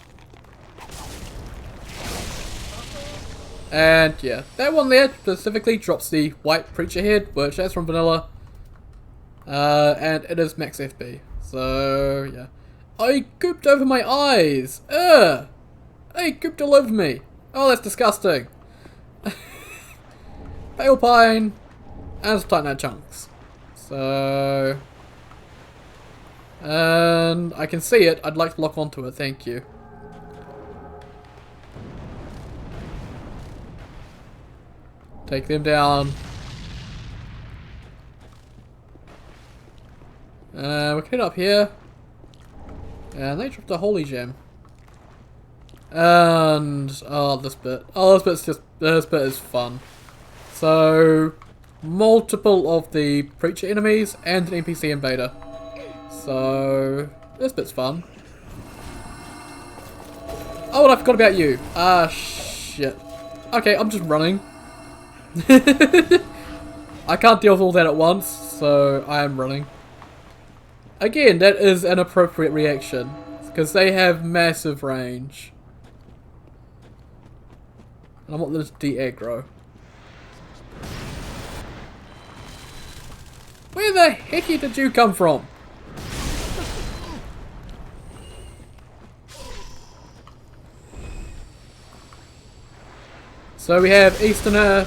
And yeah, that one there specifically drops the white preacher head, which that's from vanilla. And it is max FP. So yeah. I gooped over my eyes! Ugh! Hey, gooped all over me! Oh, that's disgusting! Pale Pine and some Titanite chunks. So... And I can see it. I'd like to lock onto it. Thank you. Take them down. We can head up here. And they dropped a holy gem. And oh, this bit. Oh, this bit is fun. So multiple of the Preacher enemies and an NPC invader. So, this bit's fun. Oh, and I forgot about you. Ah, shit. Okay, I'm just running. I can't deal with all that at once, so I am running. Again, that is an appropriate reaction, because they have massive range. And I want this de-aggro. Where the heck did you come from? So we have Easterner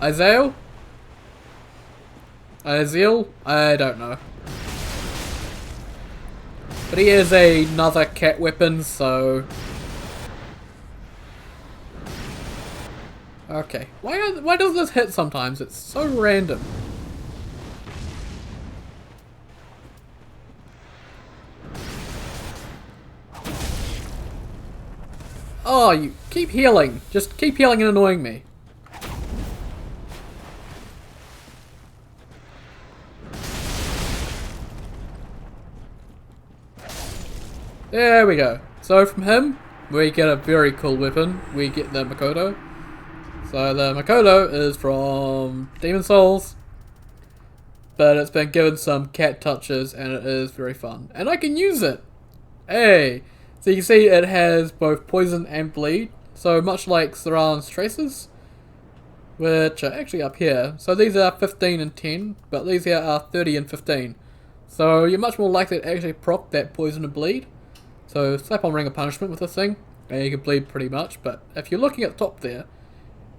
Azael? Azael? I don't know. But he is another cat weapon, so... Okay. Why does this hit sometimes? It's so random. Oh, you keep healing. Just keep healing and annoying me. There we go. So from him, we get a very cool weapon. We get the Makoto. So the Makoto is from Demon Souls, but it's been given some cat touches and it is very fun. And I can use it! Hey! So you can see it has both poison and bleed, so much like Saran's traces, which are actually up here. So these are 15 and 10, but these here are 30 and 15. So you're much more likely to actually proc that poison and bleed. So slap on Ring of Punishment with this thing, and you can bleed pretty much, but if you're looking at the top there,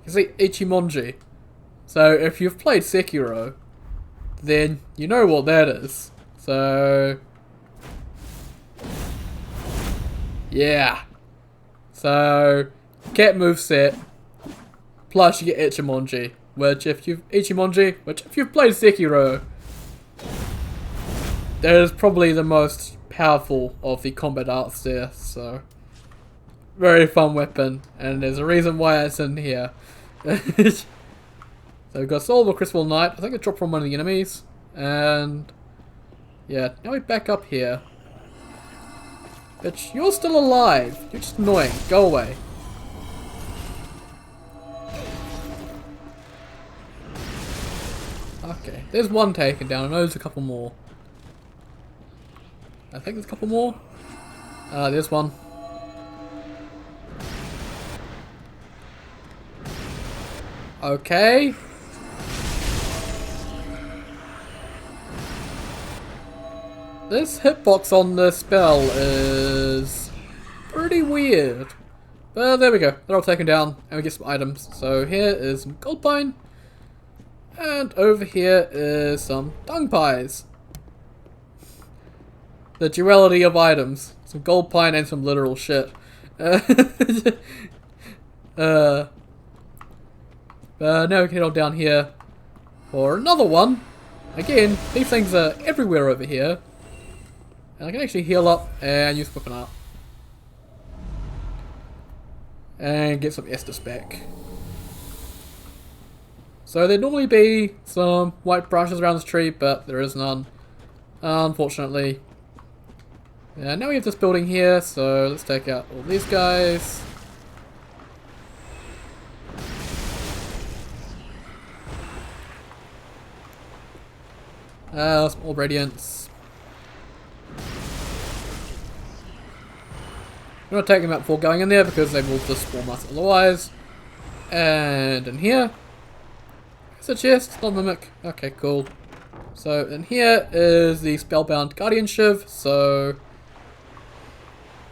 you see Ichimonji. So if you've played Sekiro, then you know what that is. So... yeah. So, cat moveset, plus you get Ichimonji, which if you've played Sekiro, that is probably the most powerful of the combat arts there, so very fun weapon, and there's a reason why it's in here. So we've got Soul of a Crystal Knight, I think it dropped from one of the enemies, and yeah, now we're back up here. Bitch, you're still alive. You're just annoying. Go away. Okay, there's one taken down. I know there's a couple more. I think there's a couple more. There's one. Okay. This hitbox on the spell is pretty weird. But there we go. They're all taken down and we get some items. So here is some Goldmine. And over here is some dung pies. The duality of items. Some Goldmine and some literal shit. But now we can head on down here for another one. Again, these things are everywhere over here. And I can actually heal up and use Weapon Art. And get some Estus back. So there'd normally be some white branches around this tree, but there is none. Unfortunately. Yeah, now we have this building here, so let's take out all these guys. Some more radiance. I'm not taking them out before going in there because they will just swarm us otherwise. And in here, it's a chest, not mimic. Okay, cool. So in here is the Spellbound Guardianship. So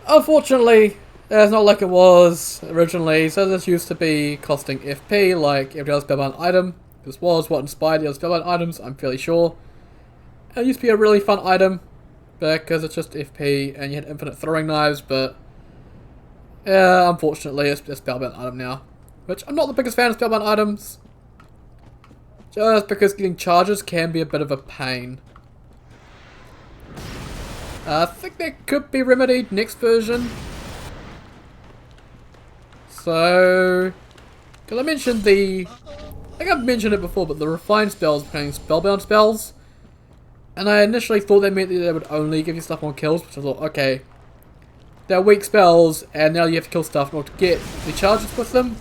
unfortunately, it's not like it was originally. So this used to be costing FP like every other Spellbound item. This was what inspired the other Spellbound items, I'm fairly sure. It used to be a really fun item because it's just FP and you had infinite throwing knives, but yeah, unfortunately it's a Spellbound item now. Which I'm not the biggest fan of Spellbound items. Just because getting charges can be a bit of a pain. I think that could be remedied next version. So, because I mentioned the think I've mentioned it before, but the refined spells became spellbound spells. And I initially thought that meant that they would only give you stuff on kills, which I thought, okay, they're weak spells, and now you have to kill stuff in order to get the charges with them.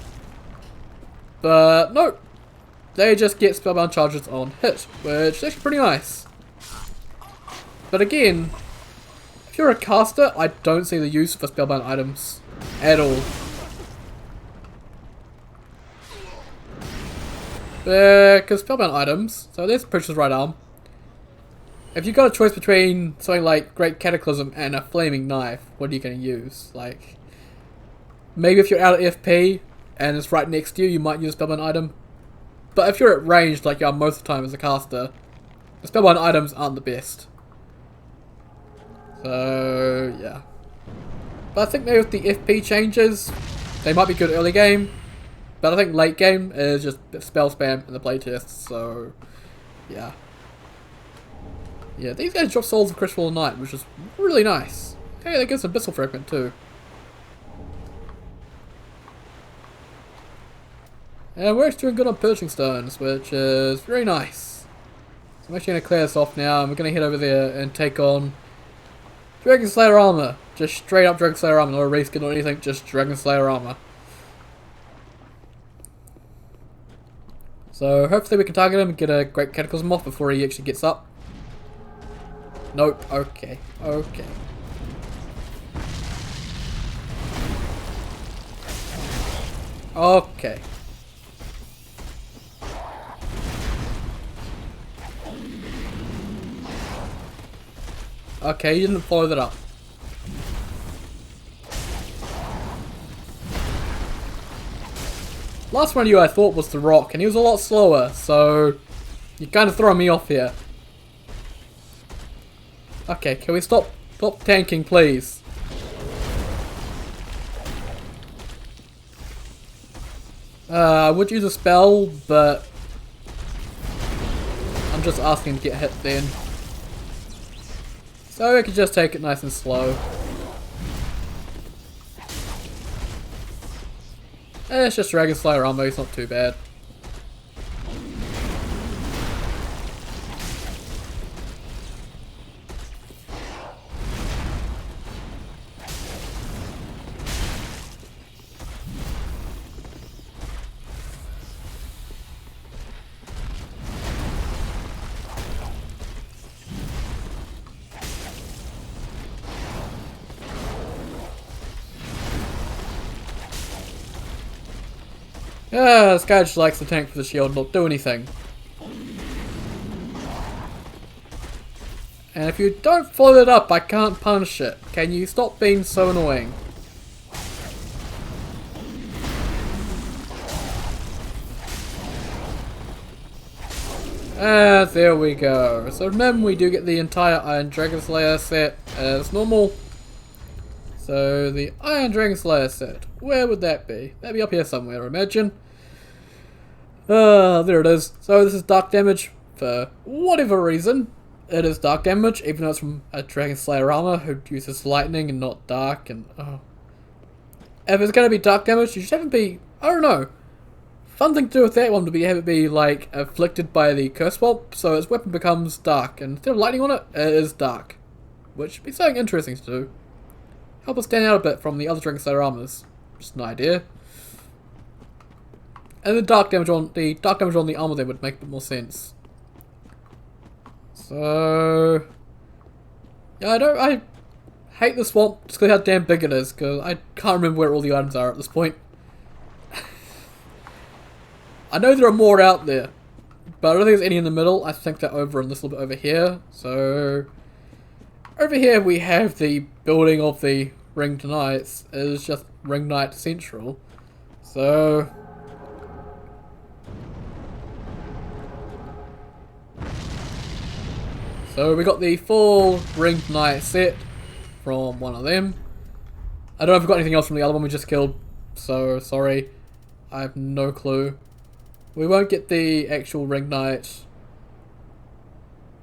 But no, they just get spellbound charges on hit, which is actually pretty nice. But again, if you're a caster, I don't see the use for spellbound items at all. Because spellbound items, so there's Purge's right arm. If you've got a choice between something like Great Cataclysm and a Flaming Knife, what are you going to use? Like, maybe if you're out of FP and it's right next to you, you might use a spellbound item. But if you're at range, like you are most of the time as a caster, the spellbound items aren't the best. So, yeah. But I think maybe with the FP changes, they might be good early game. But I think late game is just spell spam in the playtests, so yeah. Yeah, these guys drop Souls of Crystal Knight, which is really nice. Hey, they give us Abyssal Fragment too. And we're actually doing good on Purging Stones, which is very nice. So I'm actually going to clear this off now, and we're going to head over there and take on Dragon Slayer Armor. Just straight up Dragon Slayer Armor, not a reskin or anything, just Dragon Slayer Armor. So hopefully we can target him and get a Great Cataclysm off before he actually gets up. Nope, okay, okay. Okay. Okay, you didn't follow that up. Last one I thought was the Rock, and he was a lot slower, so you're kind of throwing me off here. Okay, can we stop tanking, please? I would use a spell, but I'm just asking to get hit then. So we could just take it nice and slow. It's just Dragon Slayer armor, it's not too bad. This guy just likes to tank for the shield and not do anything. And if you don't follow it up, I can't punish it. Can you stop being so annoying? There we go. So remember, we do get the entire Iron Dragon Slayer set as normal. So the Iron Dragon Slayer set, where would that be? That'd be up here somewhere, I imagine. There it is. So this is dark damage. For whatever reason, it is dark damage, even though it's from a Dragon Slayer armor who uses lightning and not dark. And if it's going to be dark damage, you should have it be, I don't know, fun thing to do with that one would be have it be like afflicted by the curse swap, so its weapon becomes dark, and instead of lightning on it, it is dark, which would be something interesting to do. Help us stand out a bit from the other Dragon Slayer armors. Just an idea. And the dark damage on the armor there would make a bit more sense. So yeah, I hate the swamp just because how damn big it is, because I can't remember where all the items are at this point. I know there are more out there, but I don't think there's any in the middle. I think they're over in this little bit over here. So over here we have the building of the Ringed Knights. It is just Ring Knight Central. So we got the full Ringed Knight set from one of them. I don't know if we've got anything else from the other one we just killed, so sorry. I have no clue. We won't get the actual Ringed Knight.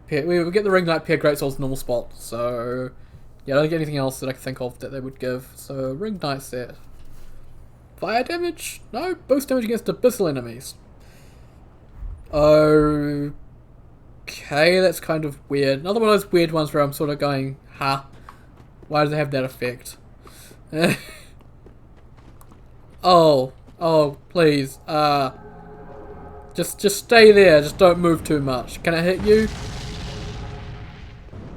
We will get the Ringed Knight Peer Great Soul's normal spot, so yeah, I don't get anything else that I can think of that they would give. So Ringed Knight set. Fire damage? No, boost damage against abyssal enemies. Okay, that's kind of weird. Another one of those weird ones where I'm sort of going, huh? Why does it have that effect? Oh, please. Just stay there. Just don't move too much. Can I hit you?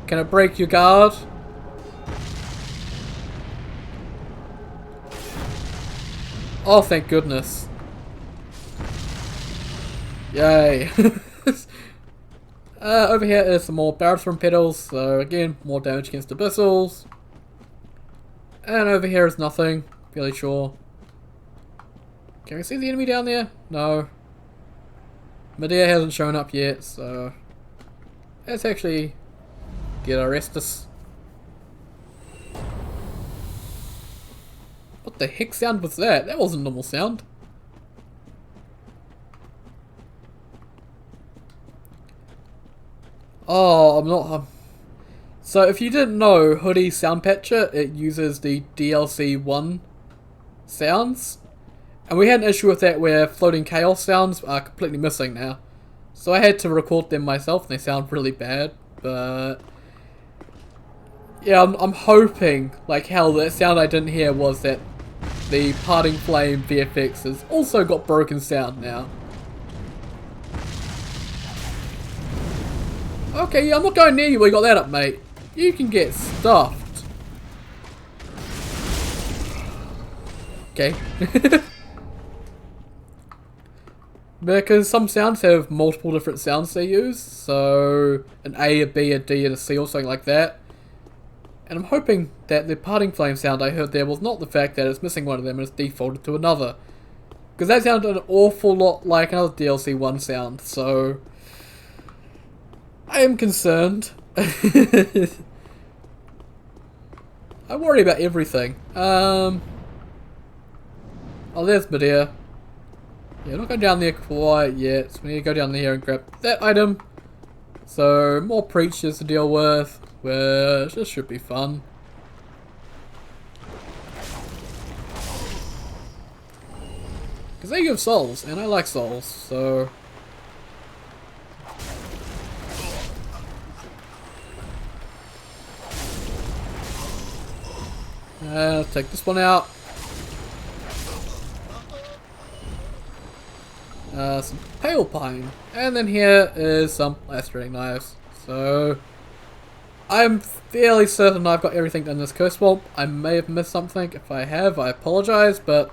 Can I break your guard? Oh, thank goodness. Yay. Over here is some more Barithrone Petals, so again, more damage against Abyssals. And over here is nothing, fairly sure. Can we see the enemy down there? No. Medea hasn't shown up yet, so let's actually get Orestes. What the heck sound was that? That wasn't a normal sound. Oh, I'm not... So if you didn't know, Hoodie Sound Patcher, it uses the DLC 1 sounds. And we had an issue with that where floating chaos sounds are completely missing now. So I had to record them myself and they sound really bad. But yeah, I'm hoping, like hell, that sound I didn't hear was that the Parting Flame VFX has also got broken sound now. Okay, yeah, I'm not going near you while you got that up, mate. You can get stuffed. Okay. Because some sounds have multiple different sounds they use. So, an A, a B, a D, and a C or something like that. And I'm hoping that the Parting Flame sound I heard there was not the fact that it's missing one of them and it's defaulted to another. Because that sounded an awful lot like another DLC 1 sound, so I am concerned. I worry about everything. Oh, there's Medea. Yeah, not going down there quite yet, so we need to go down there and grab that item. So, more preachers to deal with, which this should be fun. Because they give souls, and I like souls, so... let's take this one out. Some pale pine, and then here is some lacerating knives. So I'm fairly certain I've got everything in this curse swamp. I may have missed something. If I have, I apologize, but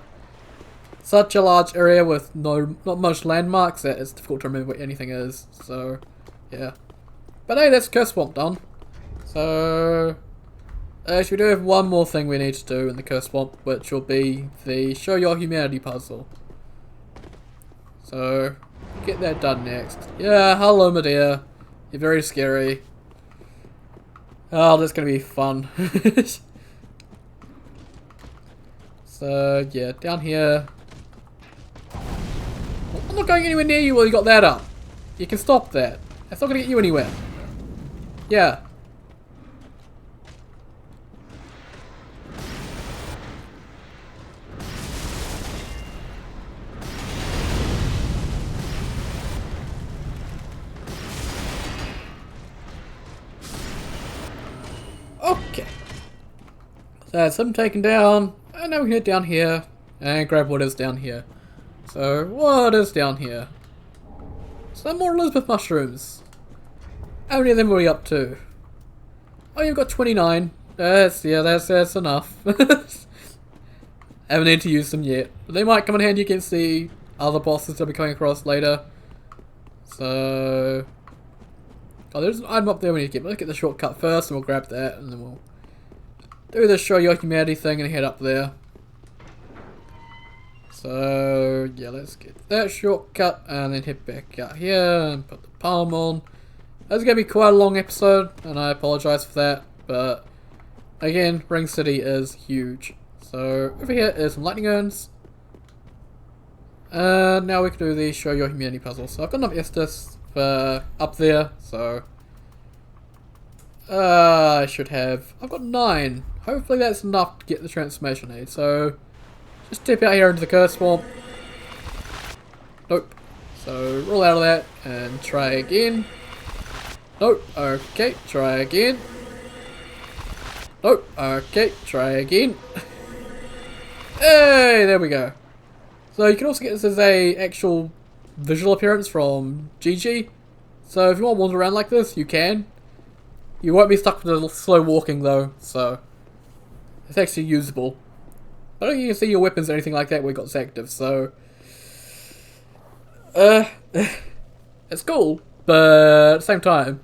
such a large area with not much landmarks that it's difficult to remember what anything is. So yeah, but hey, that's curse swamp done. So actually, we do have one more thing we need to do in the curse swamp, which will be the Show Your Humanity puzzle. So, get that done next. Yeah, hello Medea. You're very scary. Oh, that's gonna be fun. So, yeah, down here. I'm not going anywhere near you while you got that up. You can stop that. That's not gonna get you anywhere. Yeah. Okay. That's him taken down. And now we can head down here and grab what is down here. So, what is down here? Some more Elizabeth mushrooms. How many of them are we up to? Oh, you've got 29. That's enough. Haven't had to use them yet. But they might come in handy against the other bosses that will be coming across later. So... oh, there's an item up there we need to get. Let's get the shortcut first and we'll grab that and then we'll do the Show Your Humanity thing and head up there. So, yeah, let's get that shortcut and then head back out here and put the palm on. That's going to be quite a long episode and I apologise for that, but again, Ring City is huge. So, over here is some lightning urns. Now we can do the Show Your Humanity puzzle. So, I've got enough Estus up there, so I should have. I've got 9. Hopefully that's enough to get the transformation aid. So just tip out here into the curse swamp. Nope. So roll out of that and try again. Nope, okay, try again. Nope, okay, try again. Hey, there we go. So you can also get this as a actual visual appearance from GG. So if you want to wander around like this, you can. You won't be stuck with the slow walking though, so it's actually usable. I don't think you can see your weapons or anything like that when it got active, so it's cool, but at the same time,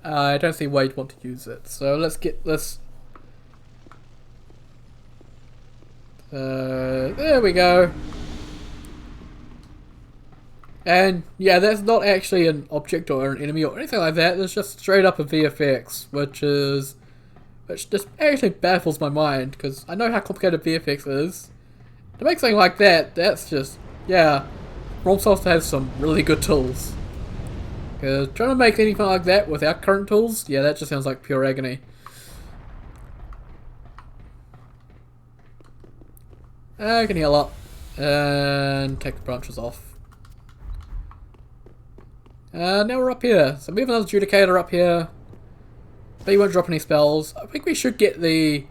I don't see why you'd want to use it. So let's get this. There we go. And yeah, that's not actually an object or an enemy or anything like that. It's just straight up a VFX, which just actually baffles my mind because I know how complicated VFX is. To make something like that, that's just, yeah, Rom Source has some really good tools. Because trying to make anything like that without current tools, yeah, that just sounds like pure agony. I can heal up and take the branches off. Now we're up here. So we have another Judicator up here. But he won't drop any spells. I think we should get the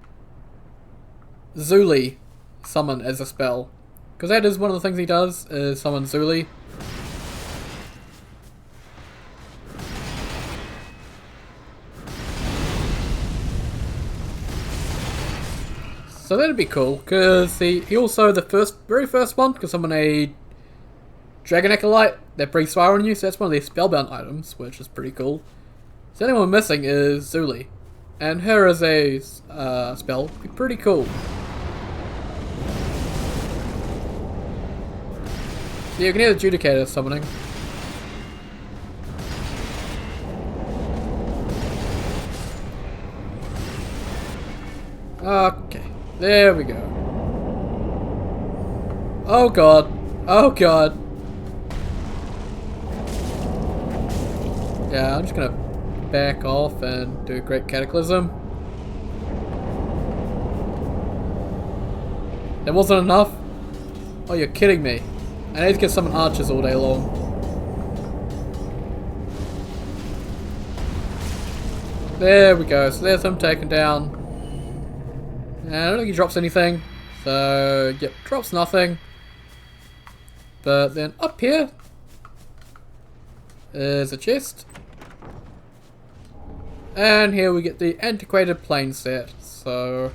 Zuli summon as a spell. Because that is one of the things he does, is summon Zuli. So that'd be cool, because he also, the very first one, can summon a Dragon Acolyte that breathes fire on you, so that's one of these Spellbound items, which is pretty cool. So the only one missing is Zuli, and her as a spell would be pretty cool. So you can hear the Judicator summoning. Okay, there we go. Oh god, oh god. Yeah, I'm just gonna back off and do a Great Cataclysm. That wasn't enough? Oh, you're kidding me. I need to get some archers all day long. There we go, so there's him taken down. And I don't think he drops anything. So, yep, drops nothing. But then up here is a chest. And here we get the Antiquated Plane Set. So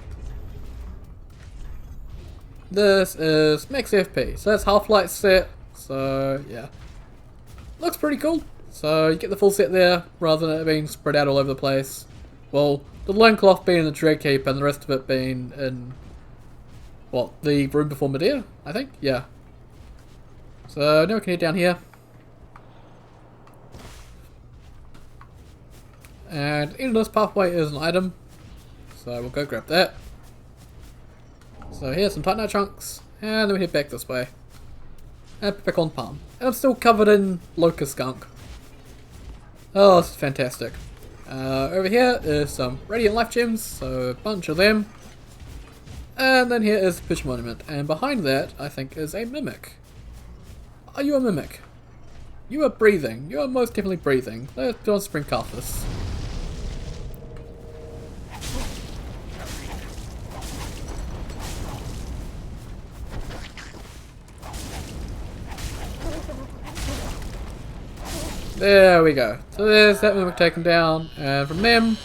this is max FP. So that's Half-Light set. So yeah. Looks pretty cool. So you get the full set there rather than it being spread out all over the place. Well, the loincloth being in the Dread Keep and the rest of it being in what, the room before Medea, I think? Yeah. So now we can head down here. And in this pathway is an item, so we'll go grab that. So here's some Titanite chunks, and then we head back this way. And back on Palm. And I'm still covered in Locust Skunk. Oh, this is fantastic. Over here is some Radiant Life Gems, so a bunch of them. And then here is the Pitch Monument, and behind that I think is a Mimic. Are you a Mimic? You are breathing. You are most definitely breathing. Let's go on Spring Carthus. There we go. So there's that Mimic taken down, and from them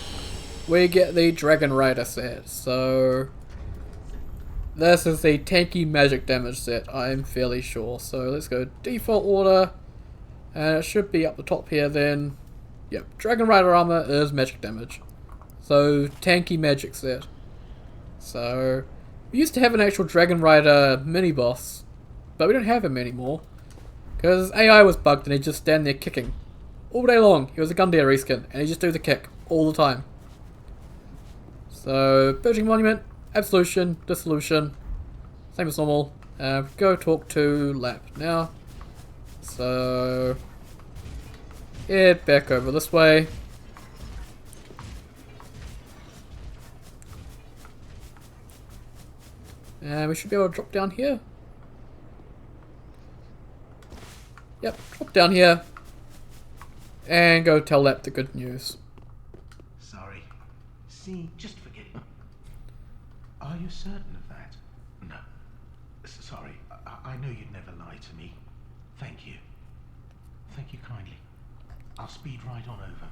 we get the Dragon Rider set. So this is the tanky magic damage set, I'm fairly sure. So let's go default order, and it should be up the top here then. Yep, Dragon Rider armor is magic damage. So tanky magic set. So we used to have an actual Dragon Rider mini boss, but we don't have him anymore because AI was bugged and he'd just stand there kicking all day long. He was a Gundyr reskin and he'd just do the kick all the time. So Purging Monument, Absolution, Dissolution, same as normal. Go talk to Lap now. So head back over this way. And we should be able to drop down here. Yep, drop down here. And go tell Lap the good news. Sorry. See, just forget it. Are you certain of that? No. Sorry. I know you'd never lie to me. Thank you. Thank you kindly. I'll speed right on over.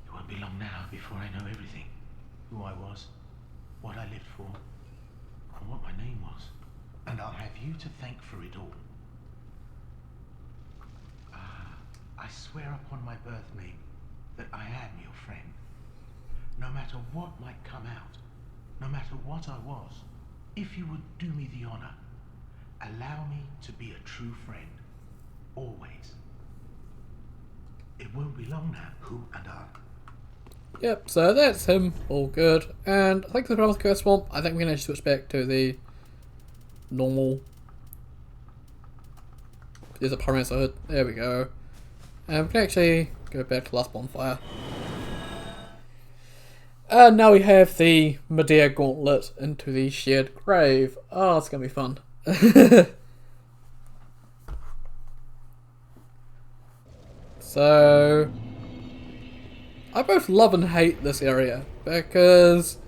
It won't be long now before I know everything. Who I was, what I lived for, and what my name was. And I'll have you to thank for it all. I swear upon my birth name that I am your friend. No matter what might come out, no matter what I was, if you would do me the honor, allow me to be a true friend. Always. It won't be long now, who and I. Yep, so that's him, all good. And I think the problem with Curse Swamp, I think we can actually switch back to the normal. There's a permanent, so there we go. And we can actually go back to last bonfire. And now we have the Medea Gauntlet into the shared grave. Oh, it's gonna be fun. So I both love and hate this area, because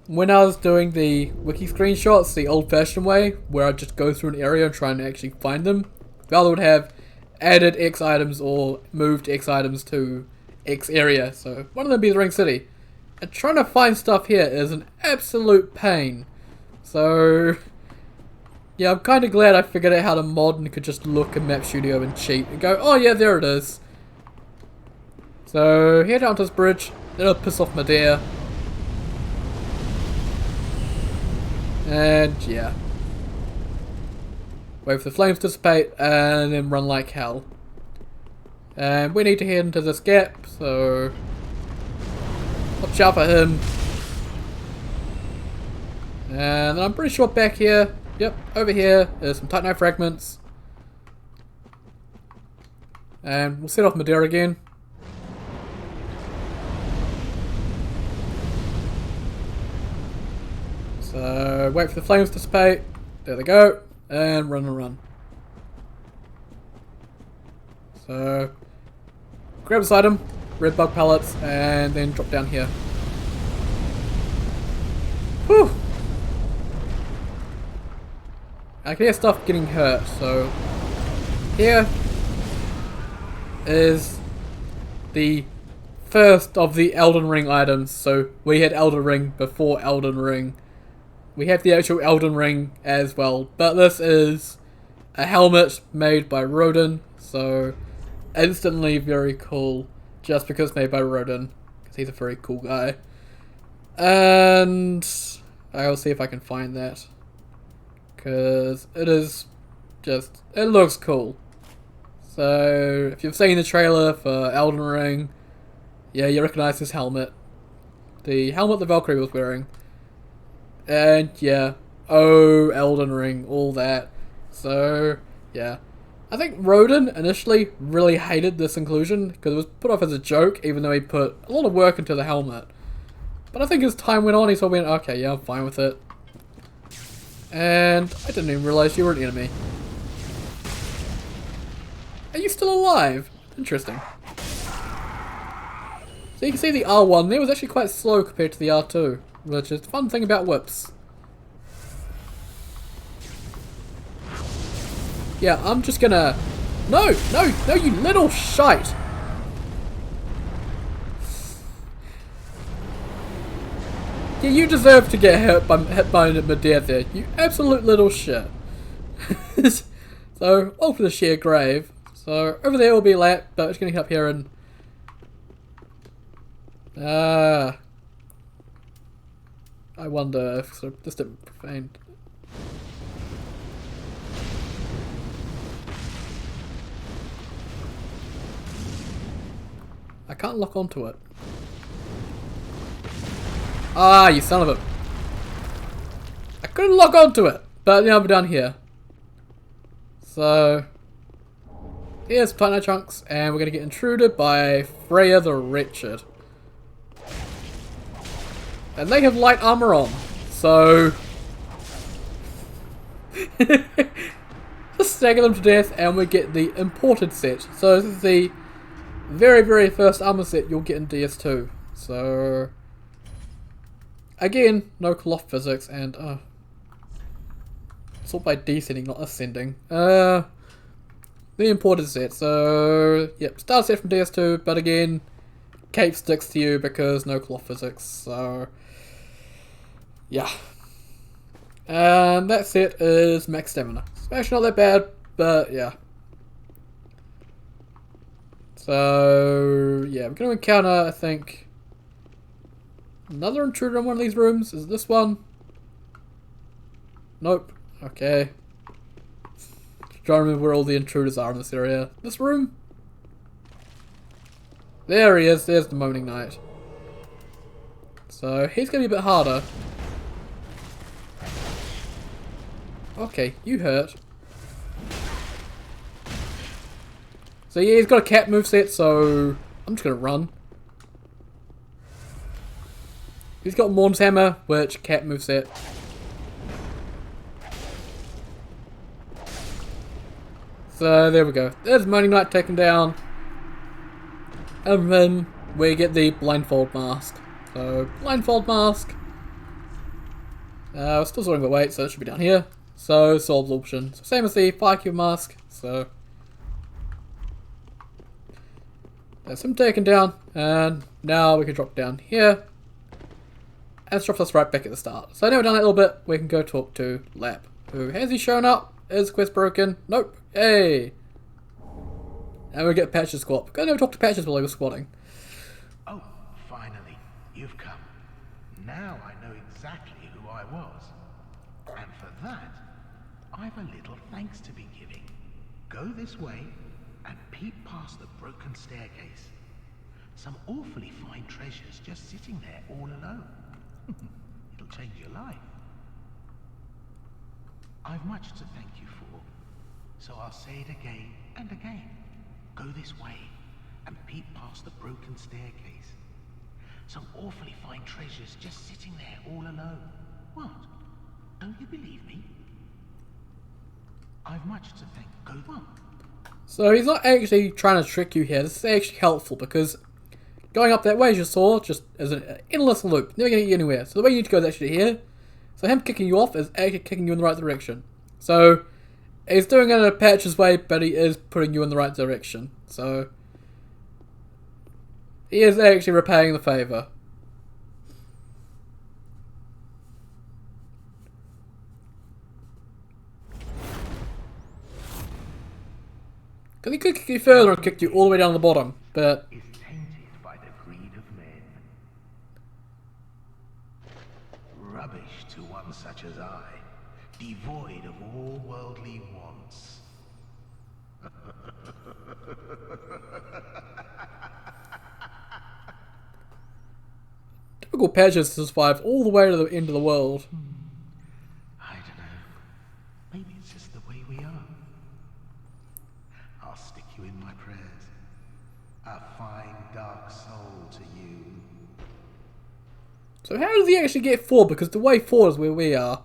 when I was doing the wiki screenshots the old-fashioned way, where I just go through an area and try and actually find them, the other would have added X items or moved X items to X area. So one of them be the Ring City. And trying to find stuff here is an absolute pain. So yeah, I'm kind of glad I figured out how to mod and could just look at Map Studio and cheat and go, oh yeah, there it is. So head down to this bridge, it'll piss off Medea. And yeah. Wait for the flames to dissipate and then run like hell. And we need to head into this gap, so watch out for him. And I'm pretty sure back here, yep, over here, there's some Titanite fragments. And we'll set off Medea again. So wait for the flames to dissipate. There they go. And run and run. So grab this item, red bug pellets, and then drop down here. Whew! I can hear stuff getting hurt, so here is the first of the Elden Ring items. So we had Elden Ring before Elden Ring. We have the actual Elden Ring as well, but this is a helmet made by Rodin, so instantly very cool, just because it's made by Rodin, because he's a very cool guy. And I'll see if I can find that, because it is just, it looks cool. So if you've seen the trailer for Elden Ring, yeah, you recognize this helmet. The helmet the Valkyrie was wearing. And yeah, oh, Elden Ring, all that. So yeah, I think Rodin initially really hated this inclusion because it was put off as a joke, even though he put a lot of work into the helmet. But I think as time went on, he sort of went, okay, yeah, I'm fine with it. And I didn't even realize you were an enemy. Are you still alive? Interesting. So you can see the R1 there was actually quite slow compared to the R2. Which is the fun thing about whips. Yeah, I'm just gonna... No, you little shite! Yeah, you deserve to get hit by Medea there. You absolute little shit. So, all for the sheer grave. So, over there will be a lap, but it's gonna get up here and... I wonder if sort of distant profane. I can't lock onto it. Ah, you son of a... I couldn't lock onto it, but yeah, I'm down here. So here's Titanite chunks, and we're gonna get intruded by Freya the Wretched. And they have light armor on, so... Just Just stagger them to death and we get the imported set. So this is the very, very first armor set you'll get in DS2. So again, no cloth physics and sort by descending, not ascending. The imported set. So yep, start set from DS2, but again, cape sticks to you because no cloth physics. So yeah. And that set is max stamina. It's actually not that bad, but yeah. So yeah, we're going to encounter, I think, another intruder in one of these rooms. Is it this one? Nope. Okay. Trying to remember where all the intruders are in this area. This room? There he is. There's the Moaning Knight. So he's going to be a bit harder. Okay, you hurt. So yeah, he's got a cat moveset, so I'm just gonna run. He's got Morn's Hammer, which cat moveset. So there we go. There's Moaning Knight taken down. And then we get the Blindfold Mask. So Blindfold Mask. We're still sorting the weight, so it should be down here. So, soul absorption. So same as the Fire Cube Mask. So that's him taken down. And now we can drop down here. And it drops us right back at the start. So now we've done that a little bit, we can go talk to Lap. Who has he shown up? Is the quest broken? Nope. Hey! And we get Patch's squat. Go never talk to Patches while he was squatting. Oh, finally, you've come. Now I know exactly who I was. And for that, I've a little thanks to be giving. Go this way and peep past the broken staircase. Some awfully fine treasures just sitting there all alone. It'll change your life. I've much to thank you for, so I'll say it again and again. Go this way and peep past the broken staircase. Some awfully fine treasures just sitting there all alone. What? Don't you believe me? I've much to thank. Go on. So he's not actually trying to trick you here. This is actually helpful because going up that way, as you saw, just is an endless loop. Never going to get anywhere. So the way you need to go is actually here. So him kicking you off is actually kicking you in the right direction. So he's doing it in a Patch's way, but he is putting you in the right direction. So he is actually repaying the favour. Because he could kick you further and kick you all the way down to the bottom, but Is tainted by the greed of men. Rubbish to one such as I, devoid of all worldly wants. typical Patches survived all the way to the end of the world. I don't know. Maybe it's just the way we are. I'll stick you in my prayers. A fine dark soul to you. So how does he actually get forward? Because the way forward is where we are.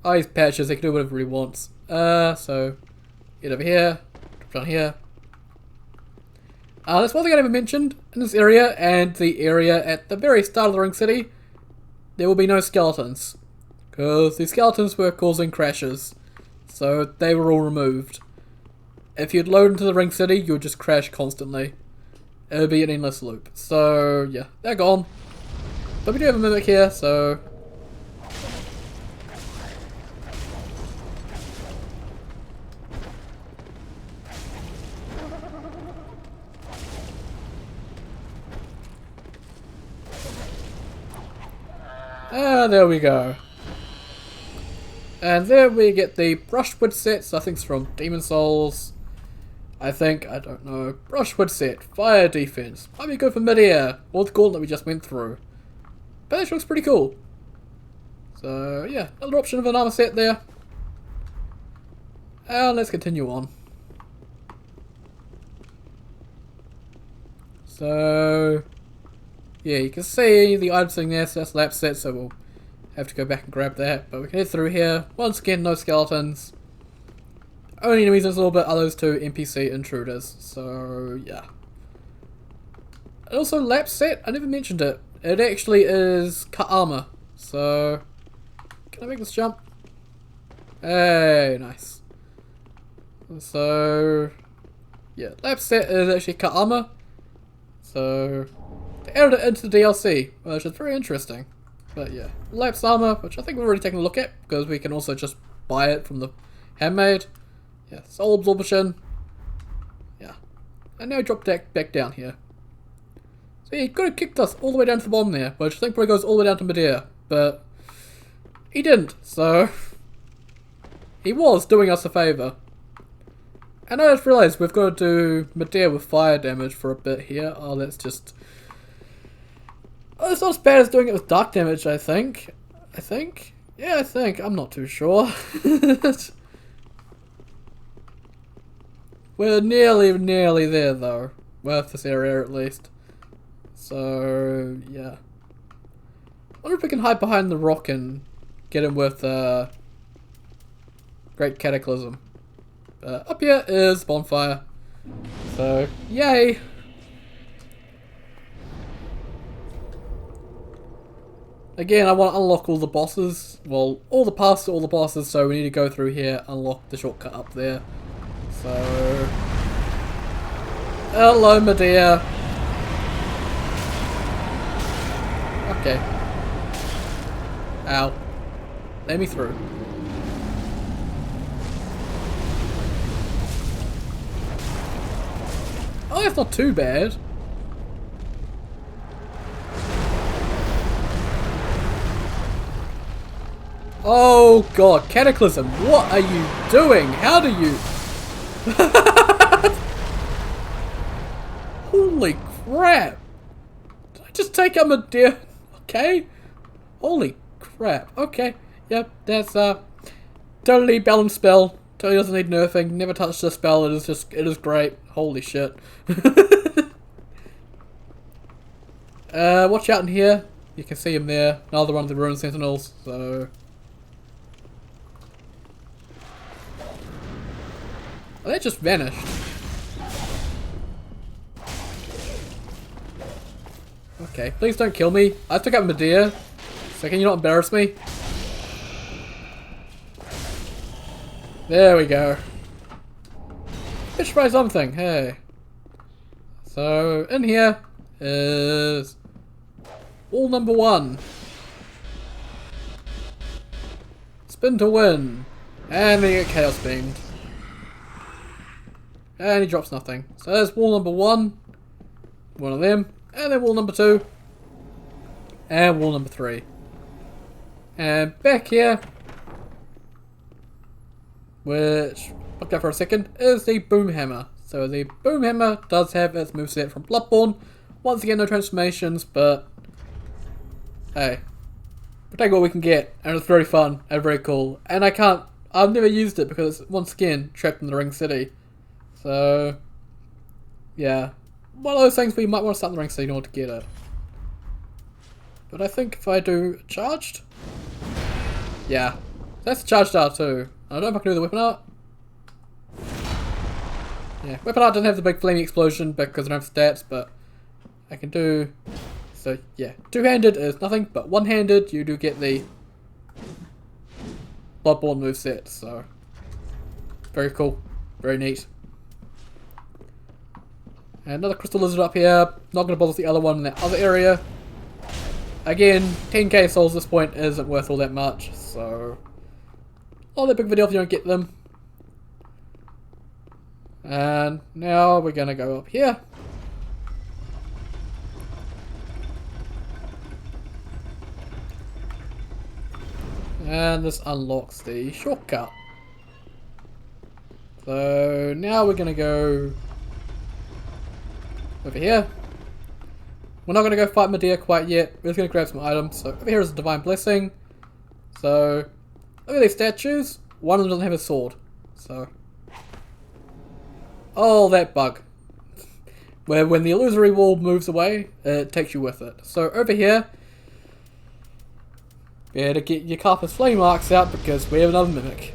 He's Patches, he can do whatever he wants. So get over here, drop down here. That's one thing I never mentioned in this area, and the area at the very start of the Ring City. There will be no skeletons, because the skeletons were causing crashes, so they were all removed. If you'd load into the Ring City, you'd just crash constantly. It would be an endless loop. So yeah, they're gone. But we do have a Mimic here, so there we go. And there we get the Brushwood set, so I think it's from Demon Souls. I don't know. Brushwood set, fire defense. Might be good for mid-air, or the gauntlet we just went through. But this looks pretty cool. So yeah, another option of an armor set there. And let's continue on. So yeah, you can see the item sitting there, so that's lap set, so we'll have to go back and grab that. But we can head through here. Once again, no skeletons. Only enemies in this little bit are those two NPC intruders. So, yeah. And also, lap set. I never mentioned it. It actually is cut armor. So, can I make this jump? Hey, nice. So, yeah, lap set is actually cut armor. So, they added it into the DLC, which is very interesting. But yeah, lapse armor, which I think we've already taken a look at, because we can also just buy it from the handmade. Yeah, soul absorption. Yeah. And now drop that back down here. So he could have kicked us all the way down to the bottom there, which I think probably goes all the way down to midair, but he didn't, so he was doing us a favour. And I just realised we've got to do midair with fire damage for a bit here. Oh, that's just... Oh, it's not as bad as doing it with dark damage, I think. Yeah, I think. I'm not too sure. We're nearly there, though. With this area, at least. So, yeah. I wonder if we can hide behind the rock and get him with Great Cataclysm. Up here is bonfire. So, yay! Again, I want to unlock all the bosses. Well, all the paths to all the bosses, so we need to go through here, unlock the shortcut up there. So... Hello, my dear. Okay. Ow. Let me through. Oh, that's not too bad. Oh god, Cataclysm, what are you doing? How do you... Holy crap. Did I just take out my dear... Okay. Holy crap. Okay. Yep, that's totally balanced spell. Totally doesn't need nerfing. Never touched the spell. It is great. Holy shit. Watch out in here. You can see him there. Another one of the ruined Sentinels. So... Oh, that just vanished. Okay, please don't kill me. I took out Medea. So can you not embarrass me? There we go. Let's try something. Hey. So, in here is wall number 1. Spin to win. And we get Chaos Beamed. And he drops nothing. So there's wall number 1. One of them. And then wall number 2. And wall number 3. And back here, which, look out for a second, is the Boom Hammer. So the Boom Hammer does have its moveset from Bloodborne. Once again, no transformations, but hey, we'll take what we can get. And it's very fun and very cool. And I've never used it because it's, once again, trapped in the Ring City. So, yeah. One of those things where you might want to start in the Ring City in order to get it. But I think if I do charged, yeah, that's charged art too. I don't know if I can do the weapon art. Yeah, weapon art doesn't have the big flaming explosion because I don't have stats, but I can do. So yeah, two-handed is nothing, but one-handed you do get the Bloodborne moveset. So very cool, very neat. And another crystal lizard up here. Not going to bother with the other one in that other area. Again, 10k souls at this point isn't worth all that much, so not that big of a deal if you don't get them. And now we're going to go up here. And this unlocks the shortcut. So now we're going to go over here. We're not going to go fight Medea quite yet. We're just going to grab some items. So over here is a Divine Blessing. So look at these statues. One of them doesn't have a sword. So oh, that bug. Where when the illusory wall moves away, it takes you with it. So over here, Better get your Carpus Flame Marks out because we have another Mimic.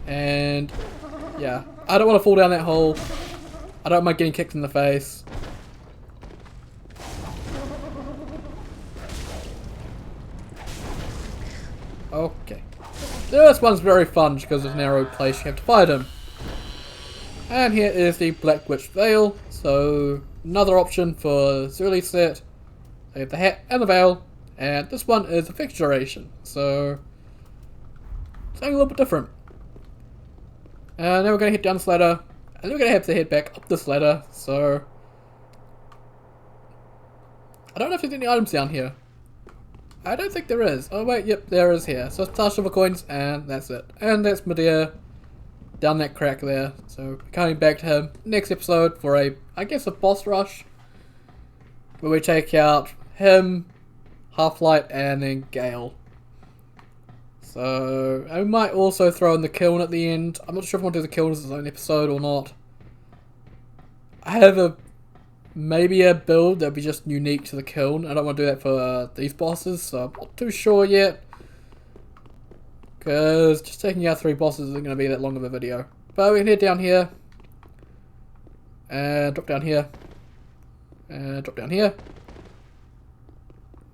And yeah, I don't want to fall down that hole. I don't mind getting kicked in the face. Okay. This one's very fun because of the narrow place you have to fight him. And here is the Black Witch Veil. So another option for Zuli set. They have the hat and the veil. And this one is effect duration. So something a little bit different. And then we're going to head down this ladder. And then we're going to have to head back up this ladder. So I don't know if there's any items down here. I don't think there is. Oh wait, yep, there is here. So it's silver coins and that's it. And that's Medea down that crack there. So coming back to him next episode for I guess a boss rush. Where we take out him, Half-Light and then Gale. So I might also throw in the kiln at the end. I'm not sure if I want to do the kiln as its own episode or not. I have maybe a build that'll be just unique to the kiln. I don't want to do that for these bosses, so I'm not too sure yet. Because just taking out 3 bosses isn't going to be that long of a video. But we can head down here. And drop down here. And drop down here.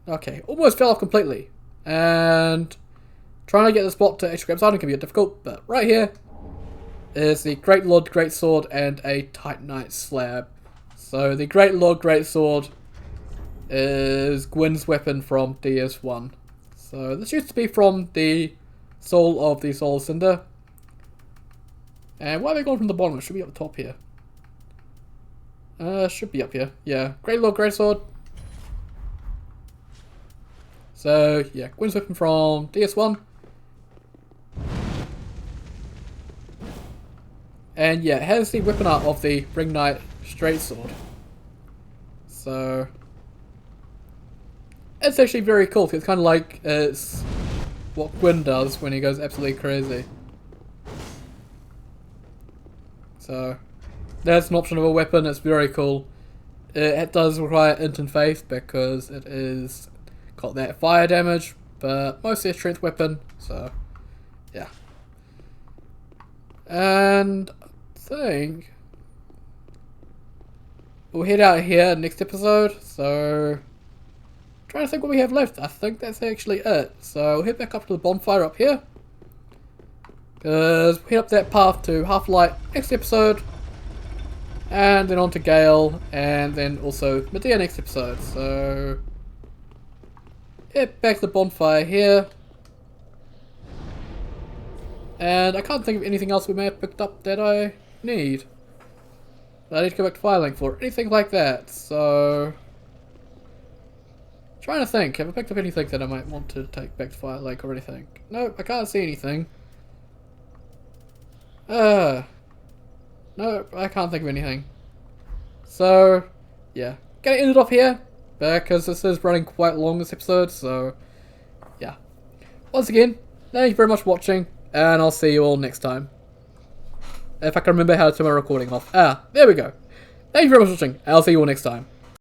Okay, almost fell off completely. And trying to get the spot to extra grab item can be difficult, but right here is the Great Lord Great Sword and a Titanite slab. So the Great Lord Great Sword is Gwyn's weapon from DS1. So this used to be from the Soul of the Soul Cinder. And why are they going from the bottom? It should be up the top here. Should be up here. Yeah, Great Lord Great Sword. So yeah, Gwyn's weapon from DS1. And yeah, it has the weapon art of the Ring Knight Straight Sword. So it's actually very cool. It's kind of like it's what Gwyn does when he goes absolutely crazy. So that's an option of a weapon. It's very cool. It does require instant faith because it is got that fire damage, but mostly a strength weapon. So yeah. And I think we'll head out here next episode. So trying to think what we have left. I think that's actually it. So we'll head back up to the bonfire up here. Because we'll head up that path to Half-Light next episode. And then on to Gale. And then also Medea next episode. So head back to the bonfire here. And I can't think of anything else we may have picked up that I need. That I need to go back to Firelink for. Anything like that. So trying to think. Have I picked up anything that I might want to take back to Firelink or anything? No, I can't see anything. No, I can't think of anything. So yeah, gonna end it off here because this is running quite long this episode. So yeah, once again, thank you very much for watching, and I'll see you all next time. If I can remember how to turn my recording off. There we go. Thank you very much for watching, and I'll see you all next time.